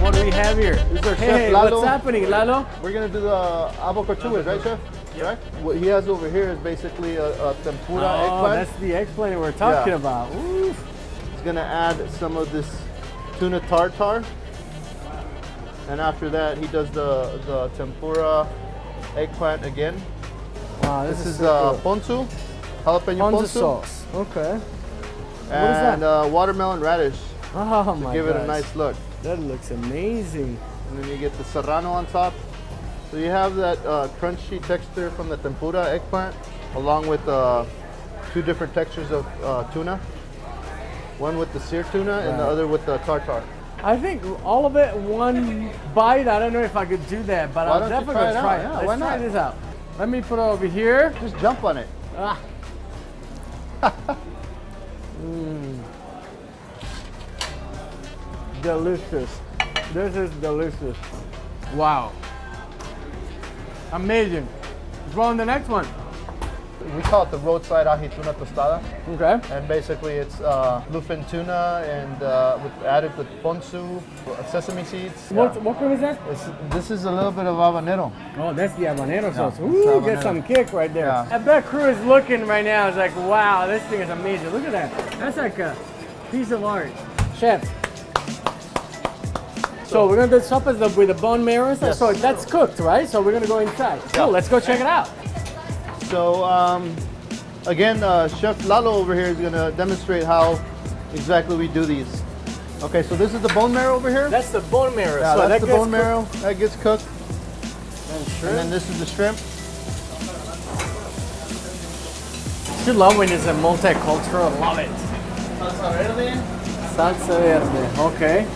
R: What do we have here?
T: This is our Chef Lalo.
R: What's happening, Lalo?
T: We're gonna do the albacore two ways, right, Chef?
R: Yeah.
T: Right? What he has over here is basically a tempura eggplant.
R: That's the eggplant we're talking about. Ooh.
T: He's gonna add some of this tuna tartare, and after that he does the tempura eggplant again.
R: Wow,
T: this is ponzu, jalapeno ponzu
R: sauce. Okay.
T: And watermelon radish.
R: Oh my god!
T: Give it a nice look.
R: That looks amazing.
T: And then you get the serrano on top. So you have that crunchy texture from the tempura eggplant, along with two different textures of tuna. One with the seared tuna and the other with the tartare.
R: I think all of it one bite. I don't know if I could do that, but I'll definitely try it.
T: Yeah,
R: Let's try this out. Let me put it over here.
T: Just jump on it.
R: Delicious. This is delicious. Wow. Amazing. Let's roll on the next one.
T: We call it the roadside ají tuna tostada.
R: Okay.
T: And basically it's bluefin tuna and added with ponzu, sesame seeds.
R: What cream is that?
T: This is a little bit of habanero.
R: Oh, that's the habanero sauce.
T: Yeah,
R: Ooh,
T: habanero.
R: get some kick right there.
T: Yeah.
R: I bet crew is looking right now. It's like, wow, this thing is amazing. Look at that. That's like a piece of art. Chef. So we're gonna do sopas with the bone marrow.
T: Yes.
R: So that's cooked, right? So we're gonna go inside.
T: Yeah.
R: Cool, let's go check it out.
T: So again, Chef Lalo over here is gonna demonstrate how exactly we do these. Okay, so this is the bone marrow over here.
R: That's the bone marrow.
T: Yeah,
R: so
T: that's
R: that
T: the bone marrow. That gets cooked.
R: And
T: then this is the shrimp.
R: You love when it's a multicultural. Love it.
T: Salsa verde.
R: Salsa verde. Okay.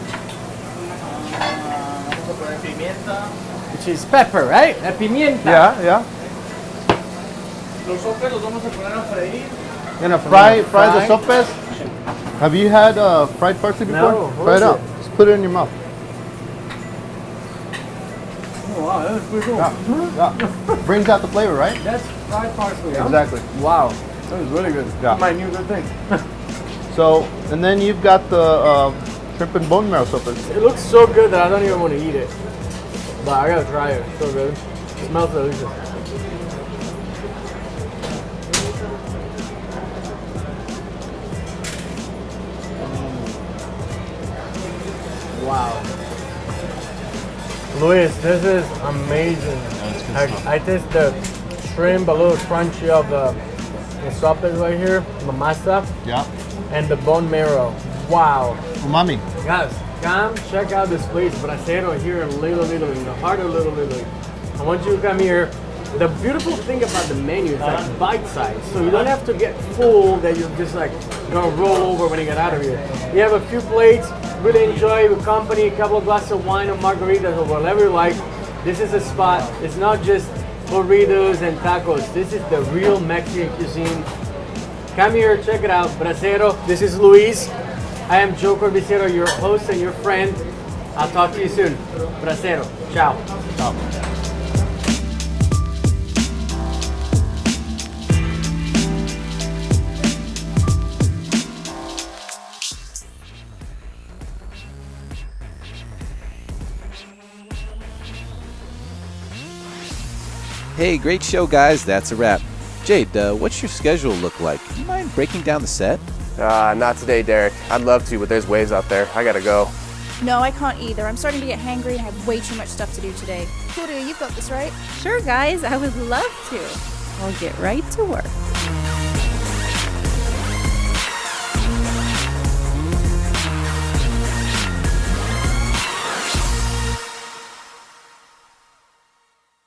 R: Which is pepper, right? La pimienta.
T: Yeah.
R: Los sopes los vamos a poner a freír.
T: Gonna fry the sopes. Have you had fried parsley before?
R: No.
T: Fry it up. Just put it in your mouth.
R: Oh wow, that's pretty cool.
T: Yeah. Brings out the flavor, right?
R: That's fried parsley. Huh?
T: Exactly.
R: Wow, that was really good.
T: Yeah.
R: My new good thing.
T: So, and then you've got the shrimp and bone marrow sopes.
R: It looks so good that I don't even want to eat it. But I gotta try it. It's so good. It smells delicious. Wow. Luis, this is amazing. I taste the shrimp, a little crunchy of the sopes right here, the masa.
T: Yeah.
R: And the bone marrow. Wow.
T: Umami.
R: Guys, come check out this place, Brazero, here in Little Italy, in the heart of Little Italy. I want you to come here. The beautiful thing about the menu is like bite size, so you don't have to get full that you're just like gonna roll over when you get out of here. You have a few plates, really enjoy with company, a couple of glasses of wine or margaritas or whatever you like. This is a spot. It's not just burritos and tacos. This is the real Mexican cuisine. Come here, check it out. Brazero. This is Luis. I am Joe Corbicero, your host and your friend. I'll talk to you soon. Brazero. Ciao.
T: Ciao.
F: Hey, great show, guys. That's a wrap. Jade, what's your schedule look like? Do you mind breaking down the set?
U: Not today, Derek. I'd love to, but there's waves out there. I gotta go.
V: No, I can't either. I'm starting to get hangry and I have way too much stuff to do today. Claudia, you've got this, right?
W: Sure, guys. I would love to. I'll get right to work.